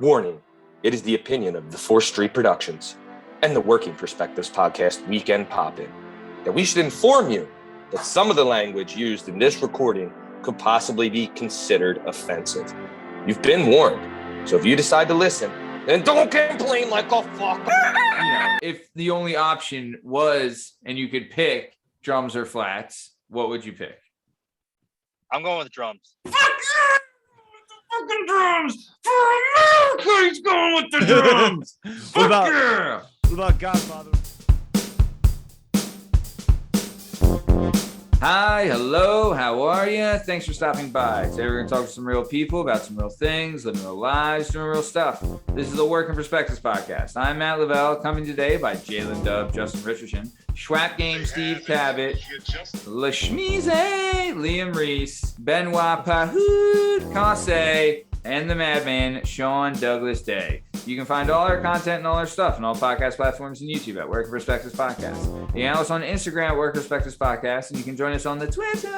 Warning, it is the opinion of the 4th Street Productions and the Working Perspectives Podcast Weekend Pop-In that we should inform you that some of the language used in this recording could possibly be considered offensive. You've been warned, so if you decide to listen, then don't complain like a fucker. You know, if the only option was, and you could pick drums or flats, what would you pick? I'm going with drums. Fuck yeah! Fucking drums! For America, he's going with the drums! Fuck yeah! What about Godfather? Hi, hello, how are you? Thanks for stopping by. Today we're going to talk to some real people about some real things, living real lives, doing real stuff. This is the Working Perspectives Podcast. I'm Matt Lavelle, coming today by Lyn Dub, Justin Richardson, Schwap Game, Steve Cabot, Lasmeeshma, Liam Reese, Benoit Pahoud, Kasse, and the madman, Sean Douglas Day. You can find all our content and all our stuff on all podcast platforms and YouTube at Working Perspectives Podcast. You can follow us on Instagram at Working Perspectives Podcast, and you can join us on the Twitter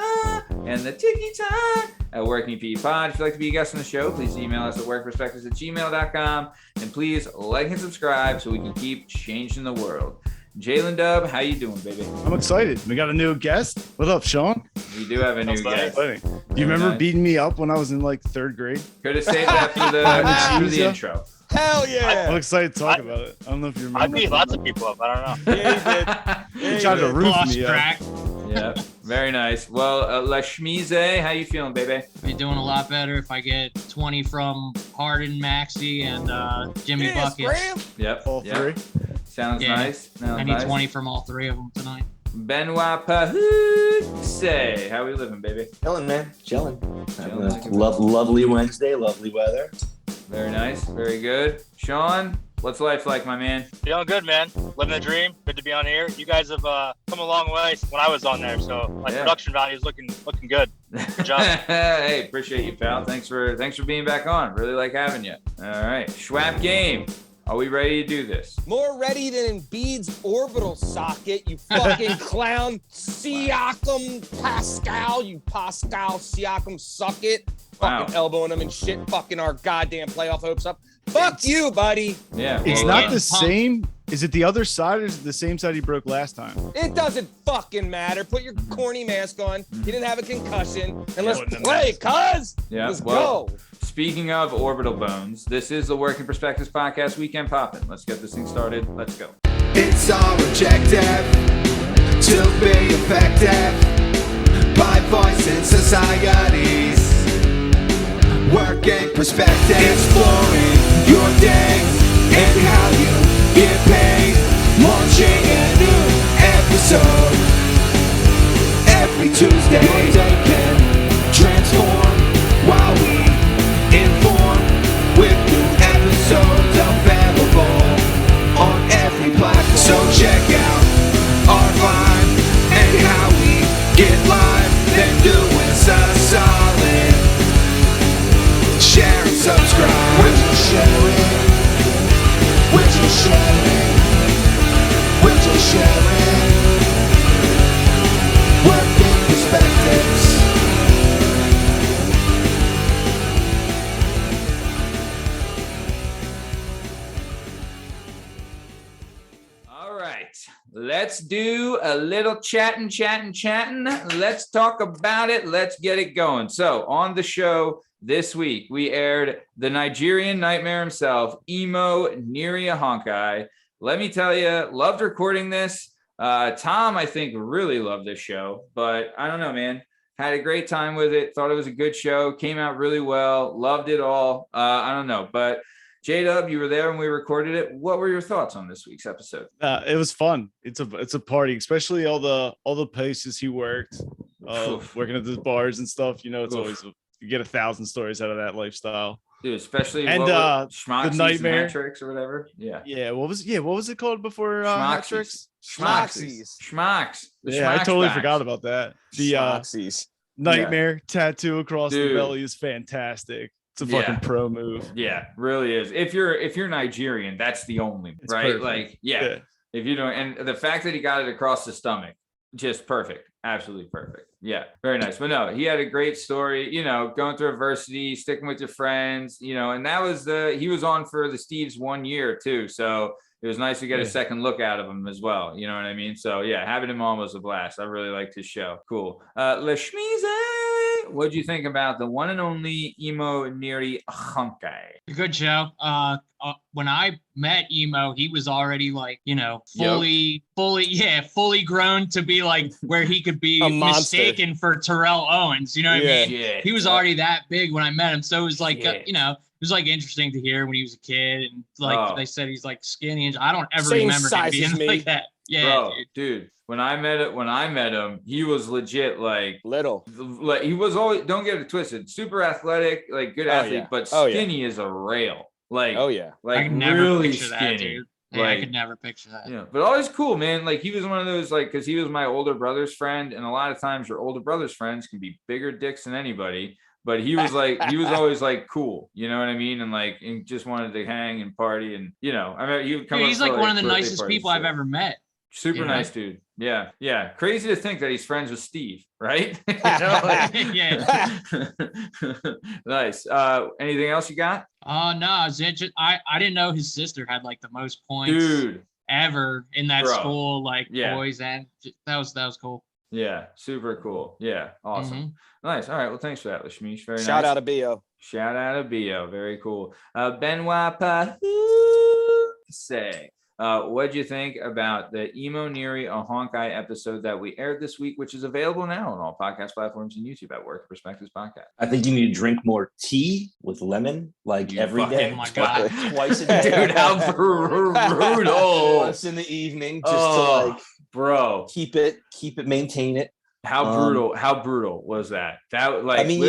and the TikTok at Working P Pod. If you'd like to be a guest on the show, please email us at workperspectives@gmail.com, and please like and subscribe so we can keep changing the world. Lyn Dub, how you doing, baby? I'm excited. We got a new guest. What up, Sean? We do have a new guest. Do you remember beating me up when I was in like 3rd grade? Could have saved that for the intro. Hell yeah! I'm excited to talk about it. I don't know if you remember. I beat lots of people up. I don't know. Yeah, you did. He tried to roof me up. Yeah, very nice. Well, Lasmeeshma, how you feeling, baby? Be doing a lot better if I get 20 from Harden, Maxey, and Jimmy Buckets. Yep. All three. Sounds nice. I need 20 from all 3 of them tonight. Benoit Pahoud, say, how we living, baby? Chilling, man. Chilling. Lovely Wednesday. Lovely weather. Very nice. Very good. Sean, what's life like, my man? Feeling good, man. Living a dream. Good to be on here. You guys have come a long way when I was on there, so production value is looking good. Good job. Hey, appreciate you, pal. Thanks for being back on. Really like having you. All right, Schwap Game. Are we ready to do this? More ready than Embiid's orbital socket, you fucking clown. Siakam Pascal, you Pascal Siakam suck it. Fucking elbowing him and shit, fucking our goddamn playoff hopes up. Fuck you, buddy. Yeah. It's not the same. Is it the other side or is it the same side he broke last time? It doesn't fucking matter. Put your corny mask on. He didn't have a concussion. And let's play, cuz. Yeah. Let's go. Speaking of orbital bones, this is the Working Perspectives Podcast Weekend Poppin'. Let's get this thing started. Let's go. It's our objective to be effective by voicing societies. Working perspective, exploring your day and how you get paid. Launching a new episode every Tuesday. Your day can transform while we inform with new episodes available on every platform. So check out our vibe and how we get live. Then do us a solid. Share and subscribe. We're just sharing. We're just sharing. We're just sharing. Working perspectives. All right. Let's do a little chatting. Let's talk about it. Let's get it going. So on the show this week, we aired the Nigerian nightmare himself, Imo Ahonkhai. Let me tell you, loved recording this. Tom, I think, really loved this show, but I don't know, man. Had a great time with it. Thought it was a good show. Came out really well. Loved it all. I don't know, but J-Dub, you were there when we recorded it. What were your thoughts on this week's episode? It was fun. It's a party, especially all the places he worked, working at the bars and stuff. You know, it's always you get 1,000 stories out of that lifestyle. Dude, especially and the nightmare hat tricks or whatever. Yeah. What was it called before hat tricks? Schmucks. I totally forgot about that. The nightmare tattoo across the belly is fantastic. It's a fucking pro move. Yeah, really is. If you're Nigerian, that's the only, right? Perfect. Like, yeah. If you don't, and the fact that he got it across the stomach, just perfect. Absolutely perfect. Yeah, very nice. But no, he had a great story, you know, going through adversity, sticking with your friends, you know, and that was he was on for the Steves 1 year too. So it was nice to get a second look out of him as well. You know what I mean? So yeah, having him on was a blast. I really liked his show. Cool. Lasmeeshma, what'd you think about the one and only Imo Ahonkhai? Good show. When I met Imo, he was already like, you know, fully grown to be like where he could be mistaken for Terrell Owens. You know what I mean? Yeah. He was already that big when I met him. So it was like, you know, it was like interesting to hear when he was a kid, and like they said he's like skinny, and I don't ever remember him being like that. Yeah, bro, dude. When I met him, he was legit like little. Like he was always, don't get it twisted, super athletic, like good athlete, but skinny as a rail. Like like I can never really picture skinny. that, dude. Yeah, Like, I could never picture that. Yeah, but always cool, man. Like he was one of those, like, because he was my older brother's friend, and a lot of times your older brother's friends can be bigger dicks than anybody. But he was like, he was always like cool, you know what I mean, and like, and just wanted to hang and party, and you know, I mean, he would come. Dude, he's up like for, one of the birthday nicest parties, people I've ever met. Super nice dude. Yeah, yeah. Crazy to think that he's friends with Steve, right? Yeah. Nice. Anything else you got? No, I didn't know his sister had like the most points, Dude, ever in that school, like boys, and that was cool. Yeah, super cool. Yeah, awesome. Nice. All right. Well, thanks for that, Lasmeeshma. Very nice. Shout out to Bio. Shout out to Bio. Very cool. Benoit say. What'd you think about the Imo Ahonkhai episode that we aired this week, which is available now on all podcast platforms and YouTube at Work Perspectives Podcast? I think you need to drink more tea with lemon, like every day. Oh my God. Twice a day. Dude, how brutal. Once in the evening, just to like, bro, keep it, maintain it. How brutal was that? That, like, I mean,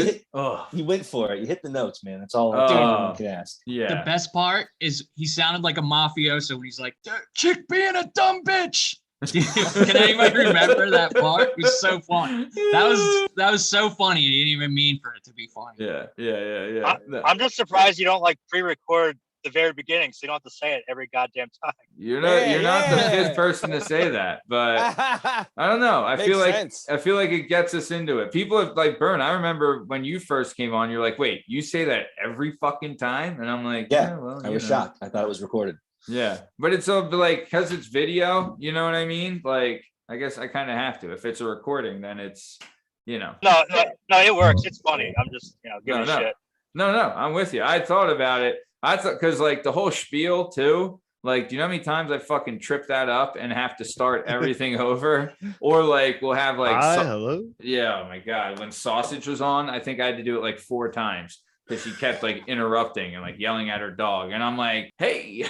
you went for it. You hit the notes, man. That's all I can ask. Yeah. The best part is he sounded like a mafioso when he's like, chick being a dumb bitch. Can anybody remember that part? It was so funny. That was so funny. He didn't even mean for it to be funny. Yeah. I'm just surprised you don't like pre-record the very beginning, so you don't have to say it every goddamn time. You're not the fifth person to say that, but I don't know. I feel like it gets us into it. People have, like, Bern, I remember when you first came on, you're like, wait, you say that every fucking time? And I'm like, well, I was shocked. I thought it was recorded. Yeah, but it's like, because it's video, you know what I mean? Like, I guess I kind of have to. If it's a recording, then it's, you know. No, it works. It's funny. I'm just, giving shit. No, I'm with you. I thought about it. I thought, because like the whole spiel too, like, do you know how many times I fucking trip that up and have to start everything over? Or like, we'll have like, hello. Yeah, oh my God. When Sausage was on, I think I had to do it like 4 times because she kept like interrupting and like yelling at her dog. And I'm like, hey, you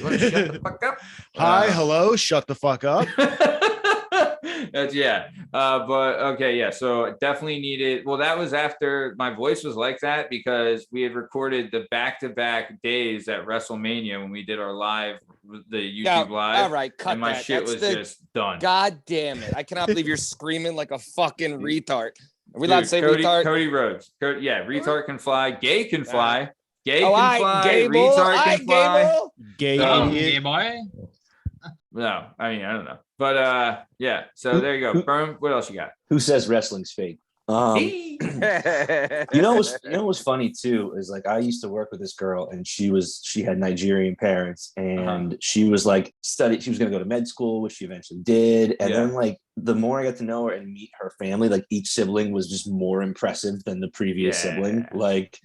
want to shut the fuck up? Hi, hello, shut the fuck up. That's but okay, yeah. So definitely needed. Well, that was after my voice was like that because we had recorded the back-to-back days at WrestleMania when we did our live, the YouTube live. All right, cut and my that. shit was just done. God damn it! I cannot believe you're screaming like a fucking retard. Are we allowed to say retard? Cody Rhodes. Retard can fly. Gay can fly. Gay can fly. Gable. Retard can fly. Gay boy. No, I mean, I don't know. But yeah, so there you go. Bern, what else you got? Who says wrestling's fake? You know what's funny too is, like, I used to work with this girl, and she had Nigerian parents, and she was like she was gonna go to med school, which she eventually did, and then like the more I got to know her and meet her family, like each sibling was just more impressive than the previous sibling, like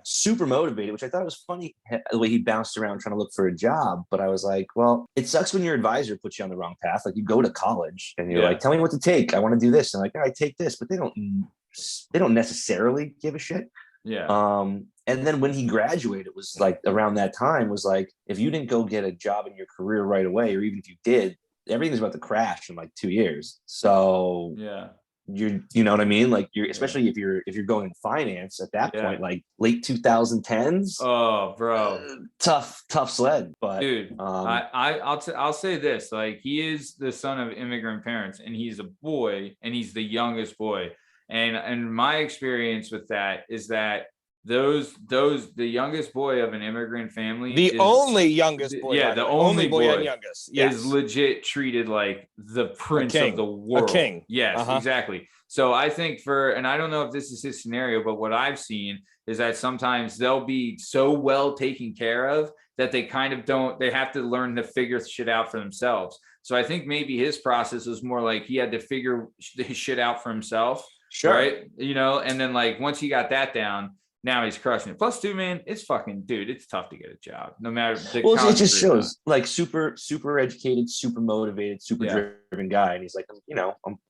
super motivated, which I thought was funny the way he bounced around trying to look for a job. But I was like, well, it sucks when your advisor puts you on the wrong path. Like, you go to college and you're like, tell me what to take. I want to do this. And like, all right, take this, but they don't necessarily give a shit. And then when he graduated, it was like around that time was like, if you didn't go get a job in your career right away, or even if you did, everything's about to crash in like 2 years. So you know what I mean? Like, you're, especially if you're going in finance at that point, like late 2010s. Oh, bro, tough sled. But dude, I'll say this: like, he is the son of immigrant parents, and he's a boy, and he's the youngest boy. And my experience with that is that the youngest boy of an immigrant family, The only youngest boy. Yeah, by the way. only boy boy and youngest. Yes. is legit treated like the prince king. of the world. A king. Yes, exactly. So I think and I don't know if this is his scenario, but what I've seen is that sometimes they'll be so well taken care of that they kind of they have to learn to figure shit out for themselves. So I think maybe his process was more like he had to figure his shit out for himself. Sure. Right. And then like once he got that down, now he's crushing it. Plus, too, man, it's fucking, dude, it's tough to get a job, no matter. Well, it just shows like super educated, super motivated, super driven guy, and he's like,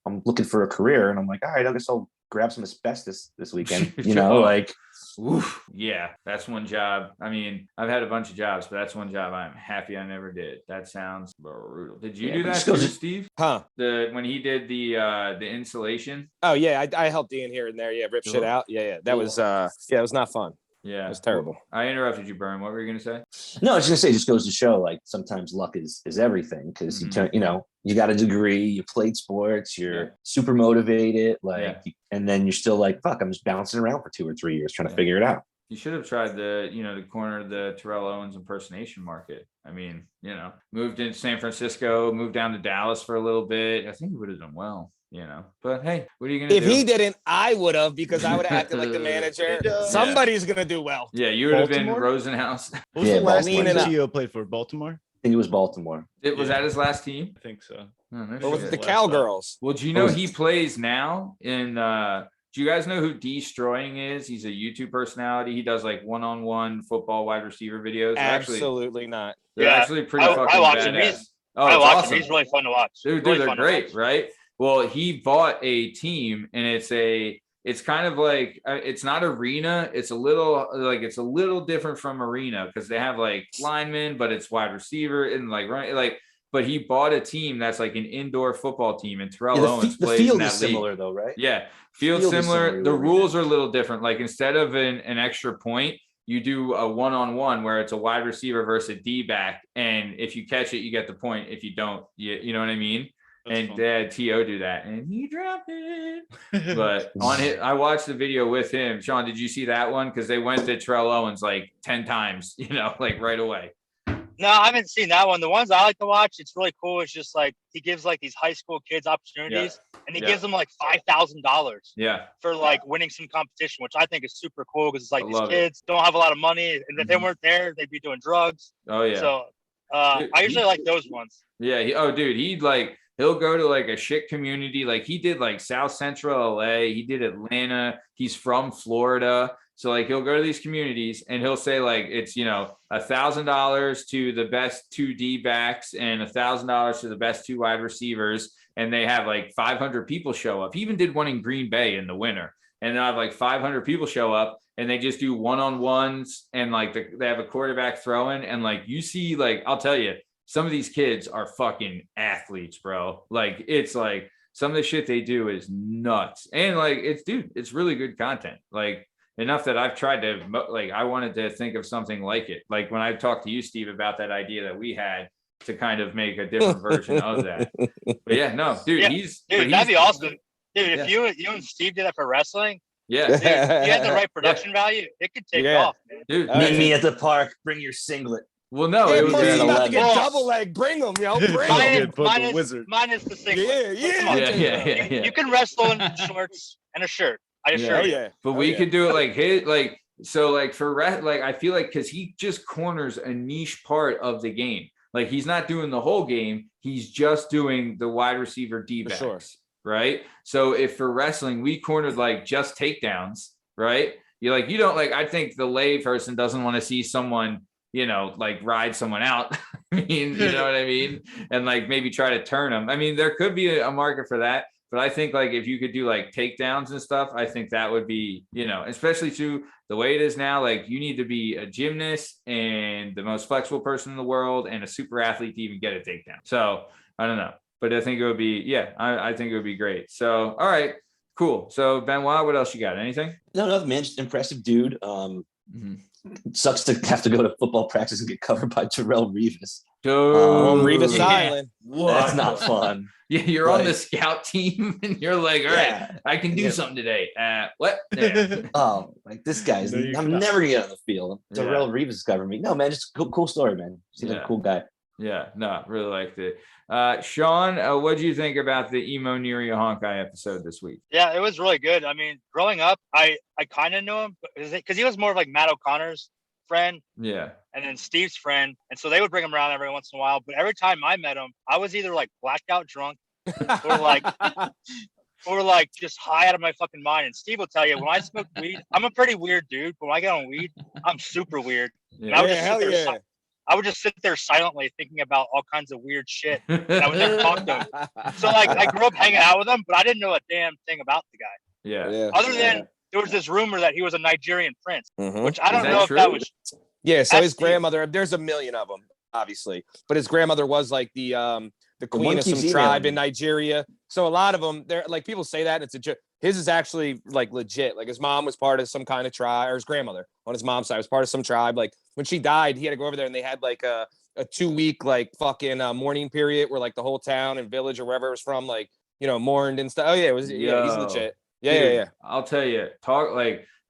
I'm looking for a career, and I'm like, all right, I guess I'll grab some asbestos this weekend. Like, oof, yeah, that's one job. I mean, I've had a bunch of jobs, but that's one job I'm happy I never did. That sounds brutal. Did you do that too, Steve? Huh? When he did the insulation? Oh yeah, I helped Ian here and there. Yeah, rip shit out. Yeah. That was it was not fun. Yeah, it was terrible. I interrupted you, Bern. What were you gonna say? No, I was gonna say, it just goes to show, like, sometimes luck is everything, because you got a degree, you played sports, you're super motivated, like, and then you're still like, fuck, I'm just bouncing around for 2 or 3 years trying to figure it out. You should have tried the corner of the Terrell Owens impersonation market. I mean, moved into San Francisco, moved down to Dallas for a little bit. I think he would have done well. But hey, what are you gonna do? If he didn't, I would have, because I would have acted like the manager. Somebody's gonna do well. Yeah, you would have been Rosenhaus. What was the last team Tio played for? Baltimore? I think it was Baltimore. Was that his last team? I think so. Or was it the Cowgirls? Well, do you know he plays now in do you guys know who Destroying is? He's a YouTube personality. He does like one-on-one football wide receiver videos. Absolutely not. They're actually pretty fucking badass. I watch him. He's really fun to watch. Dude, they're great, right? Well, he bought a team, and it's kind of like it's not arena. It's a little different from arena, because they have like linemen, but it's wide receiver and but he bought a team that's like an indoor football team, and Terrell Owens plays in that league. The field is similar though, right? Yeah, field similar. The rules are a little different. Like, instead of an extra point, you do a one-on-one where it's a wide receiver versus a D-back, and if you catch it, you get the point. If you don't, you know what I mean? That's fun. Dad T.O. do that, and he dropped it. But I watched the video with him. Sean, did you see that one? Because they went to Terrell Owens like 10 times, like right away. No, I haven't seen that one. The ones I like to watch, it's really cool. It's just like he gives like these high school kids opportunities, and he gives them like $5,000 for like winning some competition, which I think is super cool, because it's like these kids don't have a lot of money, and if they weren't there, they'd be doing drugs. Oh yeah. So I usually like those ones. Yeah. He'll go to like a shit community. Like, he did like South Central LA. He did Atlanta. He's from Florida. So like, he'll go to these communities and he'll say like, it's, $1,000 to the best 2 D-backs and $1,000 to the best 2 wide receivers. And they have like 500 people show up. He even did one in Green Bay in the winter. And they'll have like 500 people show up, and they just do one-on-ones, and like they have a quarterback throwing. And like, you see, like, I'll tell you, some of these kids are fucking athletes, bro. Like, it's like some of the shit they do is nuts. And like, it's really good content. Like, enough that I've tried to, like, I wanted to think of something like it. Like, when I talked to you, Steve, about that idea that we had to kind of make a different version of that. But yeah, no, dude, that'd be awesome. Dude, if you and Steve did that for wrestling, dude, if you had the right production value, it could take off, man. Dude, meet me at the park. Bring your singlet. Well, no, it was about to get double leg. Bring them, yo. Bring them. Minus the singlet. Yeah. You can wrestle in shorts and a shirt. I assure you. But we could do it like so like for I feel like, because he just corners a niche part of the game. Like, he's not doing the whole game. He's just doing the wide receiver D-backs. Sure. Right. So if for wrestling, we cornered like just takedowns, right? You don't I think the lay person doesn't want to see someone, like ride someone out. I mean, you know what I mean? And like maybe try to turn them. I mean, there could be a market for that, but I think like if you could do like takedowns and stuff, I think that would be, especially to the way it is now, like you need to be a gymnast and the most flexible person in the world and a super athlete to even get a takedown. So I don't know. But I think it would be, I think it would be great. So, all right, cool. So Benoit, what else you got? Anything? No, man, just impressive dude. Sucks to have to go to football practice and get covered by Darrell Revis. On Revis Island. That's not fun. Yeah, you're on the scout team and you're like, all right, I can do something today. What? Yeah. Oh, like this guy's, I'm never gonna get on the field. Darrell Revis covered me. No, man, just cool story, man. Seems like a cool guy. Yeah, no, really liked it. Sean, what do you think about the Imo Ahonkhai episode this week? Yeah, it was really good. I mean, growing up, I kind of knew him because he was more of like Matt O'Connor's friend. Yeah. And then Steve's friend. And so they would bring him around every once in a while. But every time I met him, I was either like blackout drunk or like just high out of my fucking mind. And Steve will tell you, when I smoke weed, I'm a pretty weird dude. But when I get on weed, I'm super weird. Yeah. I would just sit there silently thinking about all kinds of weird shit. I would never talk to him. So like I grew up hanging out with him, but I didn't know a damn thing about the guy. Yeah. Other than there was this rumor that he was a Nigerian prince, which I don't know if true? that was. Yeah. So his grandmother, there's a million of them, obviously, but his grandmother was like the queen of some tribe in Nigeria. So a lot of them, they're like, people say that, and it's a joke. His is actually like legit. Like his mom was part of some kind of tribe, or his grandmother on his mom's side was part of some tribe. Like when she died, he had to go over there, and they had like a 2-week like fucking mourning period where like the whole town and village or wherever it was from, like, you know, mourned and stuff. Oh yeah, it was. Yeah, he's legit. Yeah, Dude, I'll tell you,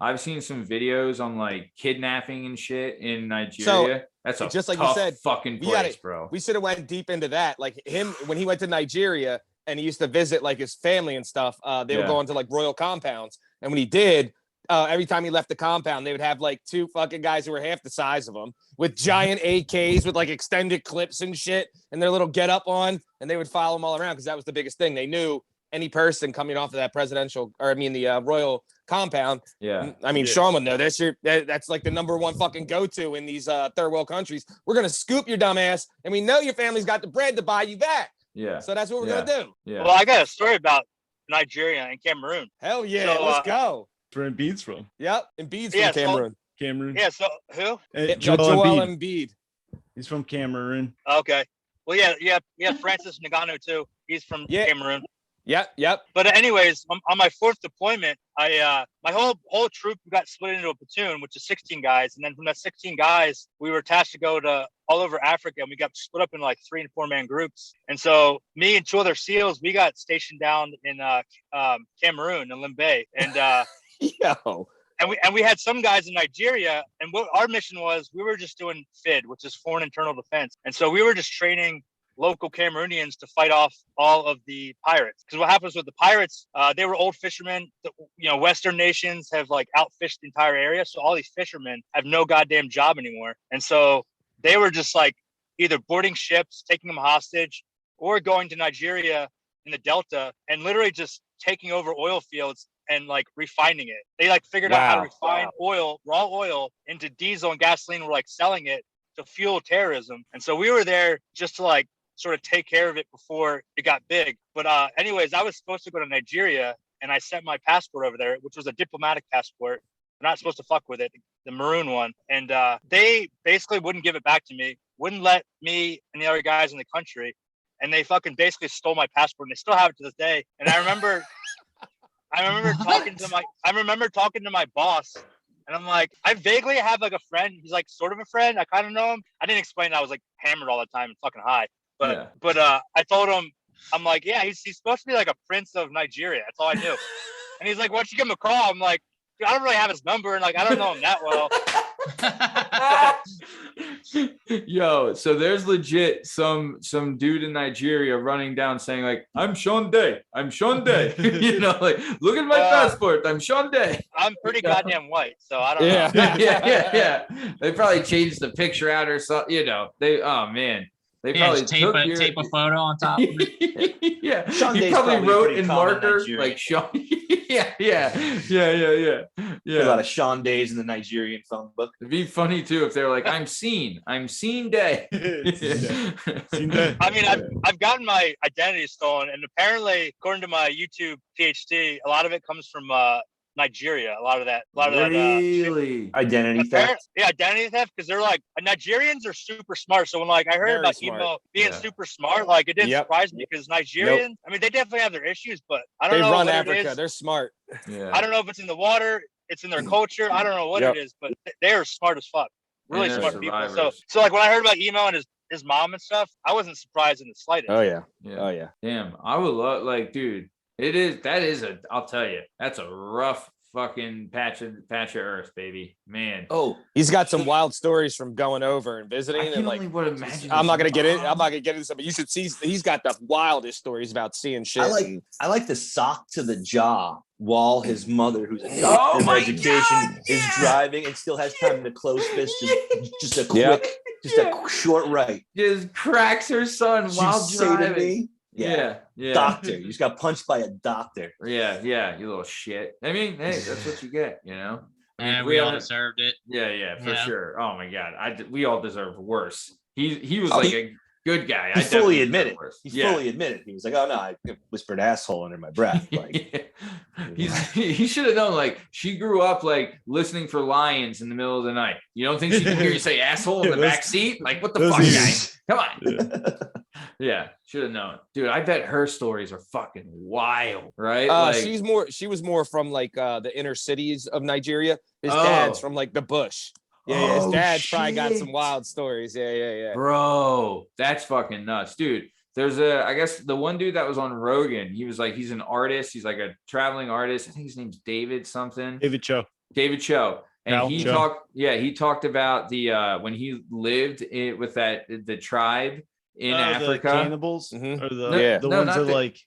I've seen some videos on like kidnapping and shit in Nigeria. That's just like you said, fucking place, bro. We should have went deep into that. Like him when he went to Nigeria and he used to visit like his family and stuff. They would go into like royal compounds, and when he did, every time he left the compound, they would have like 2 fucking guys who were half the size of him with giant AKs with like extended clips and shit, and their little get up on, and they would follow him all around because that was the biggest thing. They knew any person coming off of that the royal compound. Yeah. I mean, Sean would know that's like the #1 fucking go-to in these third world countries. We're going to scoop your dumb ass, and we know your family's got the bread to buy you back. Yeah. So that's what we're going to do. Yeah. Well, I got a story about Nigeria and Cameroon. Hell yeah. So, let's go. Where Embiid's from. Yep. Embiid's from Cameroon. Cameroon. Yeah. So who? Joel Embiid. He's from Cameroon. Okay. Well, yeah. Francis Ngannou too. He's from Cameroon. Yep. But anyways, on my 4th deployment, my whole troop got split into a platoon, which is 16 guys. And then from that 16 guys, we were tasked to go to all over Africa, and we got split up in like 3- and 4-man groups. And so me and 2 other SEALs, we got stationed down in Cameroon in Limbe. And and we had some guys in Nigeria, and what our mission was, we were just doing FID, which is foreign internal defense. And so we were just training local Cameroonians to fight off all of the pirates. Because what happens with the pirates, they were old fishermen. Western nations have like outfished the entire area. So all these fishermen have no goddamn job anymore. And so they were just like either boarding ships, taking them hostage, or going to Nigeria in the Delta and literally just taking over oil fields and like refining it. They like figured out how to refine raw oil into diesel and gasoline. We're like selling it to fuel terrorism. And so we were there just to like sort of take care of it before it got big. But anyways, I was supposed to go to Nigeria, and I sent my passport over there, which was a diplomatic passport. We're not supposed to fuck with it, the maroon one. And they basically wouldn't give it back to me, wouldn't let me and the other guys in the country. And they fucking basically stole my passport, and they still have it to this day. And I remember talking to my boss, and I'm like, I vaguely have like a friend. He's like sort of a friend. I kind of know him. I didn't explain I was like hammered all the time and fucking high. But I told him, I'm like, yeah, he's supposed to be like a prince of Nigeria. That's all I knew. And he's like, why don't you give him a call? I'm like, dude, I don't really have his number, and like I don't know him that well. Yo, so there's legit some dude in Nigeria running down saying like, I'm Sean Day. Like, look at my passport. I'm Sean Day. I'm pretty goddamn white, so I don't know. Yeah. They probably changed the picture out or something. They probably tape a photo on top of it. Yeah. Sean he Day's probably wrote in marker in like Sean. Yeah. A lot of Sean Days in the Nigerian phone book. It'd be funny too if they're like, I'm seen Day. Seen Day. I mean, I've gotten my identity stolen, and apparently, according to my YouTube PhD, a lot of it comes from Nigeria. A lot of that. Really? Identity theft. Yeah, identity theft, because they're like, Nigerians are super smart. So when like I heard about Imo being super smart, like it didn't surprise me, because Nigerians, I mean, they definitely have their issues, but I don't know. They run what Africa. It is. They're smart. Yeah. I don't know if it's in the water, it's in their culture. I don't know what it is, but they're smart as fuck. Really smart survivors. people. So like when I heard about Imo and his mom and stuff, I wasn't surprised in the slightest. Oh yeah. Damn, I would love, like, dude, I'll tell you, that's a rough fucking patch of earth, baby, man. Oh, he's got some wild stories from going over and visiting. I can only would imagine. I'm not gonna get into some, but you should see. He's got the wildest stories about seeing shit. I like the sock to the jaw while his mother, who's a doctor of education, is driving and still has time to close fist. Just a quick, just a short right. Just cracks her son while driving. Yeah. Doctor. You just got punched by a doctor. Yeah, you little shit. I mean, hey, that's what you get, you know? And we all deserved it. Yeah, for sure. Oh my God. We all deserve worse. He was like a good guy. He fully admitted. Fully admitted. He was like, "Oh no, I whispered asshole under my breath." Like, he should have known. Like, she grew up like listening for lions in the middle of the night. You don't think she can hear you say asshole in the back seat? Like, what the fuck, guys? Come on. Yeah, should have known, dude. I bet her stories are fucking wild, right? She was more from like the inner cities of Nigeria. His dad's from like the bush. Yeah, his dad's probably got some wild stories. Yeah. Bro, that's fucking nuts, dude. There's I guess the one dude that was on Rogan, he was like, he's an artist. He's like a traveling artist. I think his name's David something. David Cho. And he talked about the when he lived with the tribe in Africa. The cannibals? Mm-hmm. Or the ones that like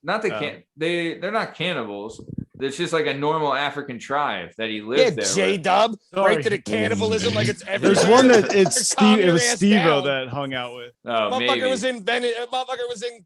they're not cannibals. It's just like a normal African tribe that he lived there. J-Dub, right to the cannibalism like it's everywhere. There's one that it's Steve. It was Steve-O that hung out with. Oh, motherfucker was in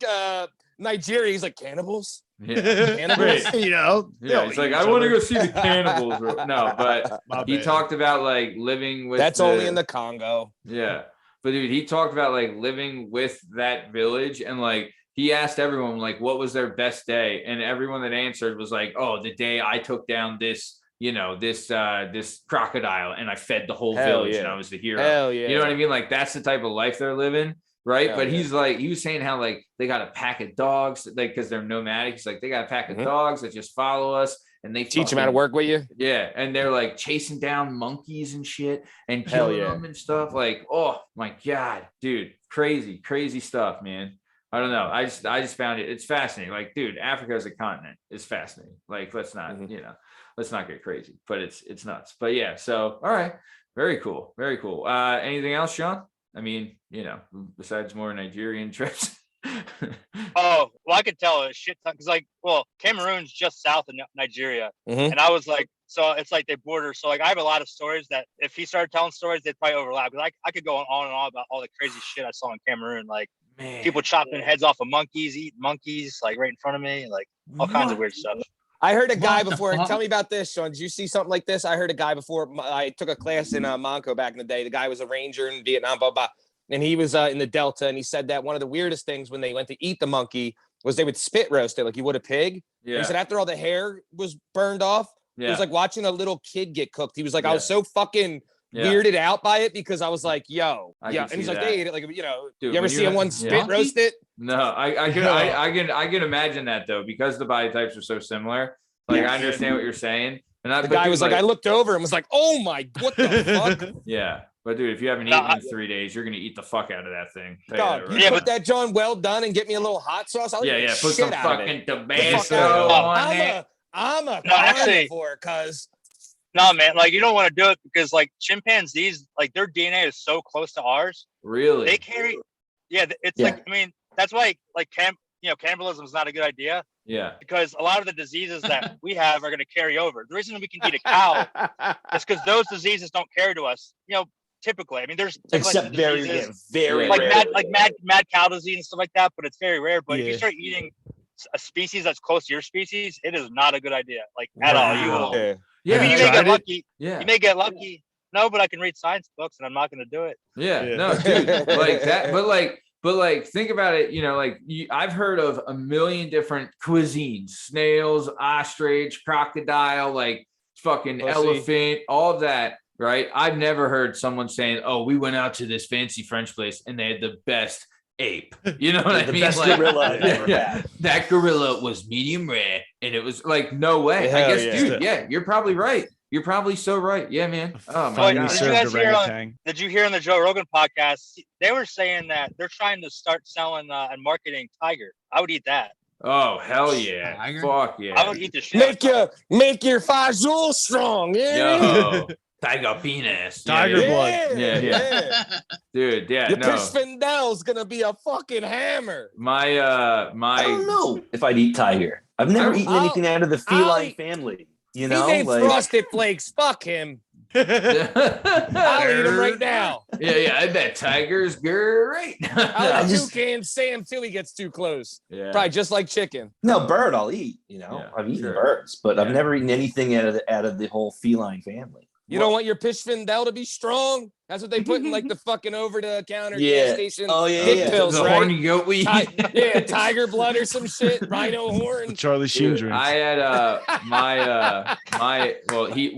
Nigeria. He's like, cannibals? Yeah. Cannibals? You know? Yeah, he's like, I want to go see the cannibals. No, but he talked about like living with only in the Congo. Yeah. But dude, he talked about like living with that village, and like he asked everyone like what was their best day, and everyone that answered was like, oh, the day I took down this crocodile and I fed the whole village and I was the hero. Hell yeah. You know what I mean? Like that's the type of life they're living, right? But he was saying how like they got a pack of dogs, like because they're nomadic. He's like, they got a pack of dogs that just follow us. And they teach them how to work with you. Yeah. And they're like chasing down monkeys and shit and killing them and stuff. Like, oh my God, dude, crazy stuff, man. I don't know. I just found it's fascinating. Like, dude, Africa as a continent is fascinating. Like, let's not, let's not get crazy, but it's nuts. But yeah. So, all right. Very cool. Anything else, Sean? I mean, besides more Nigerian trips. Oh, well, I could tell a shit ton because, Cameroon's just south of Nigeria, and I was like, so it's like they border. So like, I have a lot of stories that if he started telling stories, they'd probably overlap. Because I could go on and on about all the crazy shit I saw in Cameroon, like people chopping heads off of monkeys, eating monkeys, like right in front of me, like all kinds of weird stuff. I heard a guy before. Tell me about this, Sean. Did you see something like this? I heard a guy before. I took a class in Monco back in the day. The guy was a ranger in Vietnam, blah, blah. And he was in the Delta, and he said that one of the weirdest things when they went to eat the monkey was they would spit roast it like you would a pig. Yeah. He said after all the hair was burned off, it was like watching a little kid get cooked. He was like, I was so fucking weirded out by it because I was like, yo. And he's like, they ate it like, dude, you ever see one spit roast it? No, I can imagine that though, because the body types are so similar. Like I understand what you're saying. And the guy was like, I looked over and was like, oh my, what the fuck? Yeah. But dude, if you haven't eaten in 3 days, you're gonna eat the fuck out of that thing. God, put that John well done and get me a little hot sauce. I'll put some fucking Tabasco on it. I'm a carnivore, cuz. No, man, like you don't want to do it because like chimpanzees, like their DNA is so close to ours. Really? They carry. Yeah, it's like, I mean, that's why like cannibalism is not a good idea. Yeah. Because a lot of the diseases that we have are going to carry over. The reason we can eat a cow is because those diseases don't carry to us. Typically, I mean, there's except very like rare. mad cow disease and stuff like that, but it's very rare. But if you start eting a species that's close to your species, it is not a good idea, like at all. You will. I mean, you may get lucky. Yeah. You may get lucky. No, but I can read science books, and I'm not going to do it. Yeah. No, dude, like that. But like, think about it. I've heard of a million different cuisines: snails, ostrich, crocodile, like fucking elephant, all of that. Right. I've never heard someone saying, oh, we went out to this fancy French place and they had the best ape. You know what I mean? The best gorilla I've ever had. That gorilla was medium rare. And it was like, no way. I guess, dude, you're probably right. You're probably so right. Yeah, man. Oh my God. Did you hear on the Joe Rogan podcast? They were saying that they're trying to start selling and marketing tiger. I would eat that. Oh hell yeah! Tiger? Fuck yeah! I would eat the shit. Make your fajol strong. Yeah. Yo, tiger penis. Tiger blood. Yeah. Dude, yeah. Your Pishfindel's gonna be a fucking hammer. I don't know if I'd eat tiger. I've never eaten anything out of the feline family. You know, he made Frosted Flakes. Fuck him. I'll eat him right now. Yeah. I bet tiger's great. I'll toucan Sam till he gets too close. Yeah. Probably just like chicken. No, bird I'll eat. You know, I've eaten birds, but I've never eaten anything out of the whole feline family. You don't want your Pishfindel to be strong? That's what they put in like the fucking over-the-counter gas station. Oh yeah, pills, the right? horny goat weed. Tiger blood or some shit. Rhino horn. Charlie Sheen drink. I had what he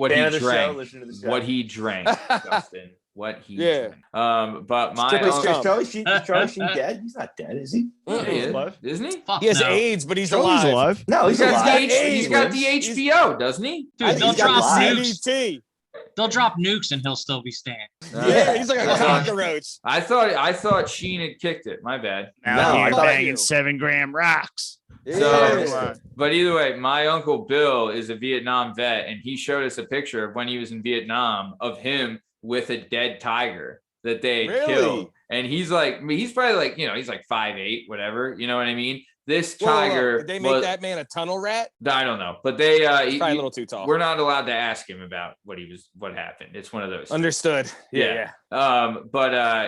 drank, Dustin. What he drank. But my Charlie Sheen dead? He's not dead, is he? Yeah, he is. Alive. Isn't he? He has AIDS, but he's Charlie's alive. No, he's alive. He's got the HBO, doesn't he? Dude, they'll drop nukes. They'll drop nukes and he'll still be standing. Yeah, he's like a cockroach. I thought Sheen had kicked it. My bad. Now you're banging 7-gram rocks. So, but either way, my uncle Bill is a Vietnam vet, and he showed us a picture of when he was in Vietnam of him with a dead tiger that they had killed. And he's probably like, he's like 5'8", whatever. You know what I mean? This tiger. Did they make that man a tunnel rat? I don't know, but they probably a little too tall. We're not allowed to ask him about what happened. It's one of those. Understood. Yeah. But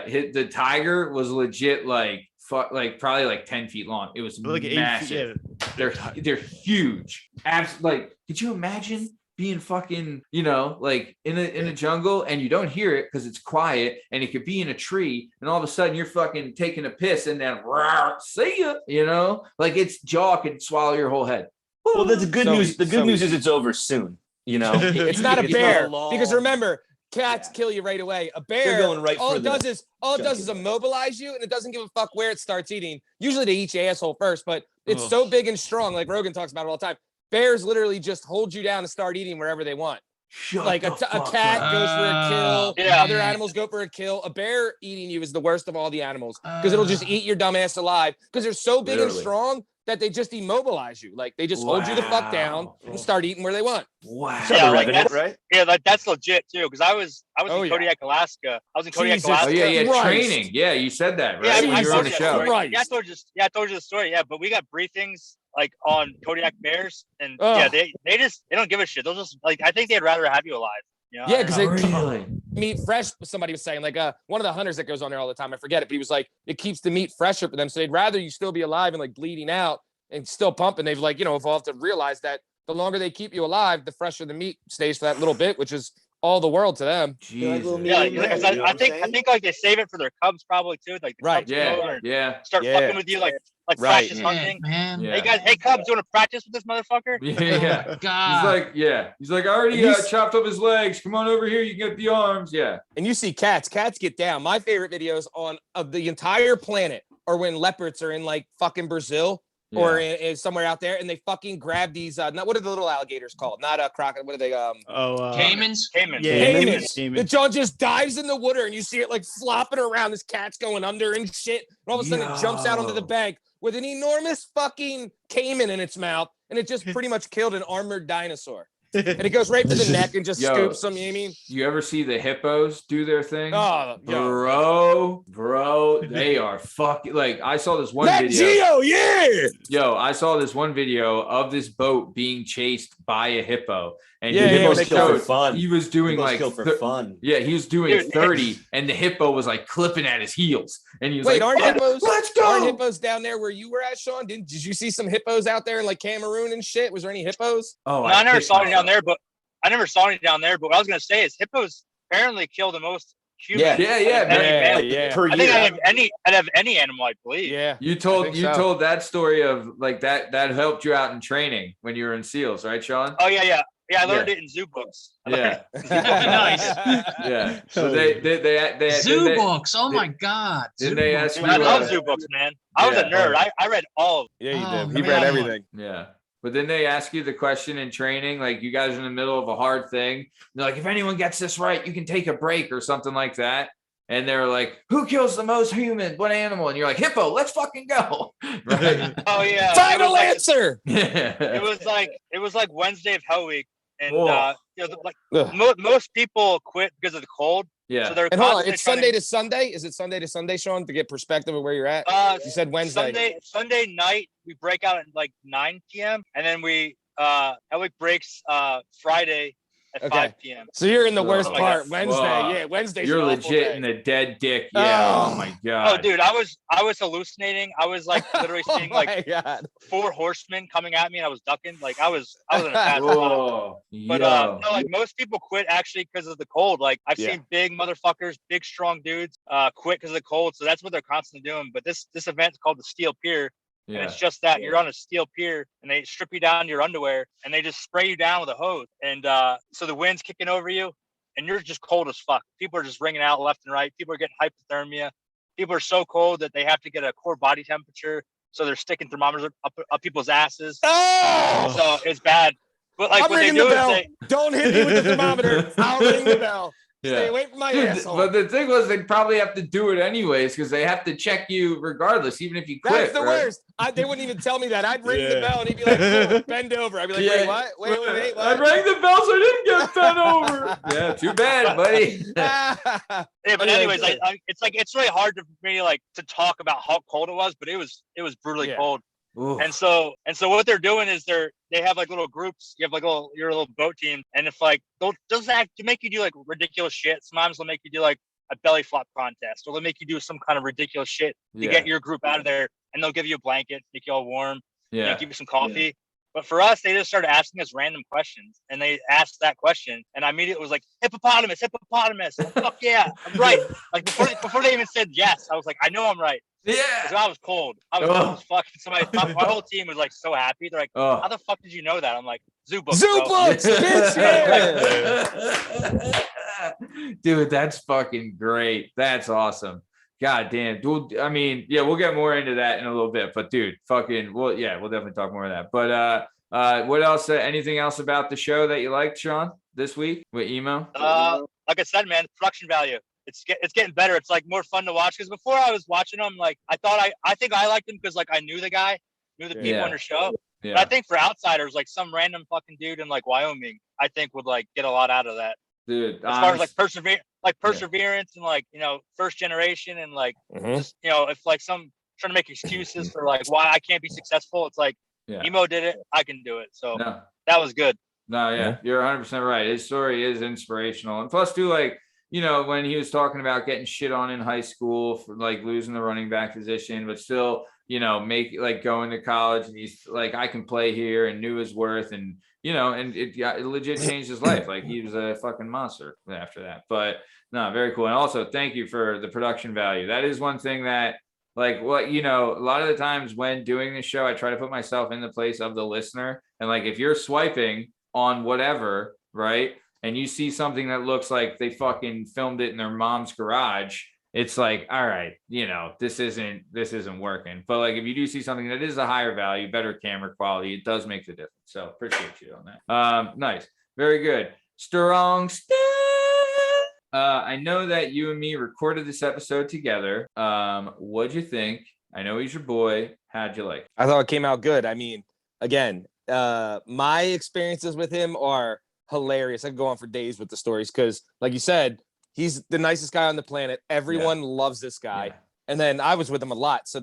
the tiger was legit like probably like 10 feet long. It was like massive. 8 feet, They're huge. Like, could you imagine being fucking, like in a jungle and you don't hear it because it's quiet, and it could be in a tree, and all of a sudden you're fucking taking a piss and then see ya, like its jaw could swallow your whole head. Well, that's the good news. The good news is it's over soon. It's not a bear because remember, cats kill you right away. A bear, all it does is immobilize you, and it doesn't give a fuck where it starts eating. Usually they eat your asshole first, but it's so big and strong, like Rogan talks about it all the time. Bears literally just hold you down and start eating wherever they want. Like a cat goes for a kill. Other animals go for a kill. A bear eating you is the worst of all the animals because it'll just eat your dumb ass alive because they're so big and strong that they just immobilize you. Like they just hold you the fuck down and start eating where they want. Wow. Yeah, right? Yeah, that's legit too. Because I was in Kodiak, Alaska. Alaska. Oh yeah, training. Yeah, you said that, right? Yeah, you were on the show. Right. Yeah, I told you the story. Yeah, but we got briefings like on Kodiak bears, and they don't give a shit. They'll just I think they'd rather have you alive. Yeah, because meat fresh. Somebody was saying one of the hunters that goes on there all the time. I forget it, but he was like, it keeps the meat fresher for them. So they'd rather you still be alive and like bleeding out and still pumping. They've evolved to realize that the longer they keep you alive, the fresher the meat stays for that little bit, which is all the world to them. I think like they save it for their cubs probably too. Like the cubs start fucking with you like practice hunting. Man. Hey guys, cubs, you want to practice with this motherfucker? Yeah. God. He's like, I already chopped up his legs. Come on over here, you can get the arms. Yeah. And you see cats get down. My favorite videos of the entire planet are when leopards are in like fucking Brazil. Or in somewhere out there, and they fucking grab these. What are the little alligators called? Not a crocodile. What are they? Caimans. Caimans. The jaw just dives in the water, and you see it like flopping around. This cat's going under and shit. And all of a sudden, it jumps out onto the bank with an enormous fucking caiman in its mouth, and it just pretty much killed an armored dinosaur. And it goes right for the neck and just scoops them. You know what I mean? You ever see the hippos do their thing? Oh, bro, they are fucking I saw this one video. I saw this one video of this boat being chased by a hippo, and hippos kill for fun. He was doing for fun. Yeah, he was doing 30, and the hippo was like clipping at his heels, and he was aren't hippos? Let's go. Aren't hippos down there where you were at, Sean? Did you see some hippos out there in like Cameroon and shit? Was there any hippos? Oh, I never saw any down there, but what I was gonna say is hippos apparently kill the most humans. Per year. I'd have any animal, I believe. Yeah. You told that story of like that helped you out in training when you were in SEALs, right, Sean? Oh yeah. Yeah, I learned it in zoo books. Nice. Yeah. So they zoo books. Oh my God. Did they ask you? I love zoo books, man. I was a nerd. I read all of them. Yeah, you did. He read everything. Yeah. But then they ask you the question in training, like you guys are in the middle of a hard thing. They're like, if anyone gets this right, you can take a break or something like that. And they're like, who kills the most human? What animal? And you're like, hippo, let's fucking go. Right. Oh yeah. Final answer. It was like Wednesday of Hell Week. And most people quit because of the cold. Yeah. So they're and hold on, it's Sunday to Sunday. Is it Sunday to Sunday, Sean, to get perspective of where you're at? You said Wednesday. Sunday night we break out at like 9 p.m. and then we Hell Week breaks Friday at 5 p.m. So you're in the worst part. Wednesday. Yeah, Wednesday. You're legit in the dead dick. Yeah. Oh my god. Oh dude, I was hallucinating. I was like literally seeing like 4 horsemen coming at me and I was ducking. Like I was in a bad spot. But no, like most people quit actually because of the cold. Like I've seen big motherfuckers, big strong dudes quit because of the cold. So that's what they're constantly doing. But this event's called the Steel Pier. Yeah. And it's just that you're on a steel pier and they strip you down to your underwear and they just spray you down with a hose. And so the wind's kicking over you and you're just cold as fuck. People are just ringing out left and right. People are getting hypothermia. People are so cold that they have to get a core body temperature. So they're sticking thermometers up people's asses. Oh! So it's bad. But like what they do is don't hit me with the thermometer. I'll ring the bell. Stay away from my asshole. But the thing was, they'd probably have to do it anyways because they have to check you regardless, even if you quit. That's the worst. They wouldn't even tell me that. I'd ring the bell and he'd be like, cool, bend over. I'd be like, wait, what? Wait, what? I rang the bell so I didn't get bent over. Yeah, too bad, buddy. Yeah, but anyways, it's really hard for me like to talk about how cold it was, but it was brutally cold. Ooh. And so what they're doing is they have like little groups. You have like your little boat team, and if like those act to make you do like ridiculous shit. Sometimes they'll make you do like a belly flop contest, or they'll make you do some kind of ridiculous shit to get your group out of there, and they'll give you a blanket, make you all warm, give you some coffee. Yeah. But for us, they just started asking us random questions, and they asked that question, and I immediately was like, hippopotamus. Fuck yeah, I'm right. Like before they even said yes, I was like, I know I'm right. Yeah, because I was cold. I was fucking. My whole team was like so happy. They're like, "How the fuck did you know that?" I'm like, "Zoo books, bitch." Dude, that's fucking great. That's awesome. God damn, dude. I mean, yeah, we'll get more into that in a little bit. But dude, fucking, we'll definitely talk more of that. But what else? Anything else about the show that you liked, Sean, this week with Imo? Like I said, man, production value. It's getting better. It's like more fun to watch because before I was watching them, like I think I liked him because like I knew the guy, knew the people on the show. Yeah. But I think for outsiders, like some random fucking dude in like Wyoming, I think would like get a lot out of that. Dude, as far as like perseverance and like first generation and like just if like some trying to make excuses for like why I can't be successful, it's like Imo did it, I can do it. So that was good. No, you're 100% right. His story is inspirational, and plus too like. When he was talking about getting shit on in high school for like losing the running back position, but still, make like going to college and he's like, I can play here and knew his worth and, and it legit changed his life. Like he was a fucking monster after that, but no, very cool. And also thank you for the production value. That is one thing that like what, a lot of the times when doing this show, I try to put myself in the place of the listener. And like, if you're swiping on whatever, right. And you see something that looks like they fucking filmed it in their mom's garage, it's like, all right, this isn't working. But like, if you do see something that is a higher value, better camera quality, it does make the difference. So appreciate you on that. Nice. Very good. Strong step. I know that you and me recorded this episode together. What'd you think? I know he's your boy. How'd you like it? I thought it came out good. I mean, again, my experiences with him are hilarious. I could go on for days with the stories because, like you said, he's the nicest guy on the planet. Everyone loves this guy. Yeah. And then I was with him a lot. So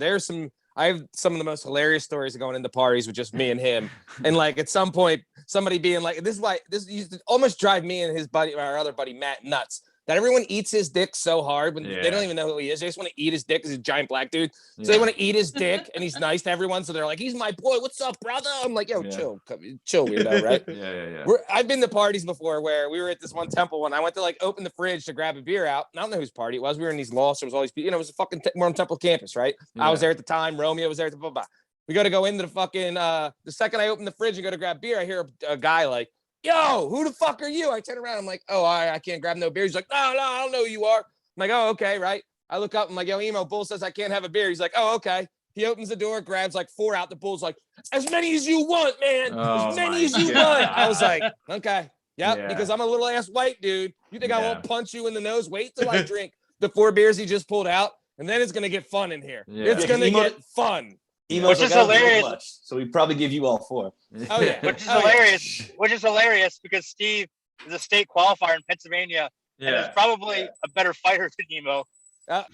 I have some of the most hilarious stories going into parties with just me and him. And like at some point, somebody being like, this used to almost drive me and his buddy, our other buddy, Matt, nuts. That everyone eats his dick so hard when they don't even know who he is. They just want to eat his dick because he's a giant black dude. So they want to eat his dick and he's nice to everyone. So they're like, he's my boy. What's up, brother? I'm like, yo, chill, weirdo, right? Yeah. I've been to parties before where we were at this one temple when I went to like open the fridge to grab a beer out. I don't know whose party it was. We were in these lofts. There was all these people. It was a fucking we're on Temple campus, right? Yeah. I was there at the time. Romeo was there. Blah, blah, blah. We go into the fucking, the second I open the fridge and go to grab beer, I hear a guy like, yo, who the fuck are you? I turn around. I'm like, oh, I can't grab no beer. He's like, no, I don't know who you are. I'm like, oh, okay, right. I look up. I'm like, yo, Imo, Bull says I can't have a beer. He's like, oh, okay. He opens the door, grabs like 4 out. The bull's like, as many as you want, man. Oh As many as my you God. want. I was like, okay. Yep, Yeah. because I'm a little ass white dude. You think I Yeah. won't punch you in the nose? Wait till I drink the 4 beers he just pulled out, and then it's gonna get fun in here. Yeah. It's gonna get fun. Imo's Which is like, "I don't drink hilarious. much," so we probably give you all 4. Oh yeah, Which is Oh, yeah. hilarious. Which is hilarious because Steve is a state qualifier in Pennsylvania and is probably a better fighter than Imo.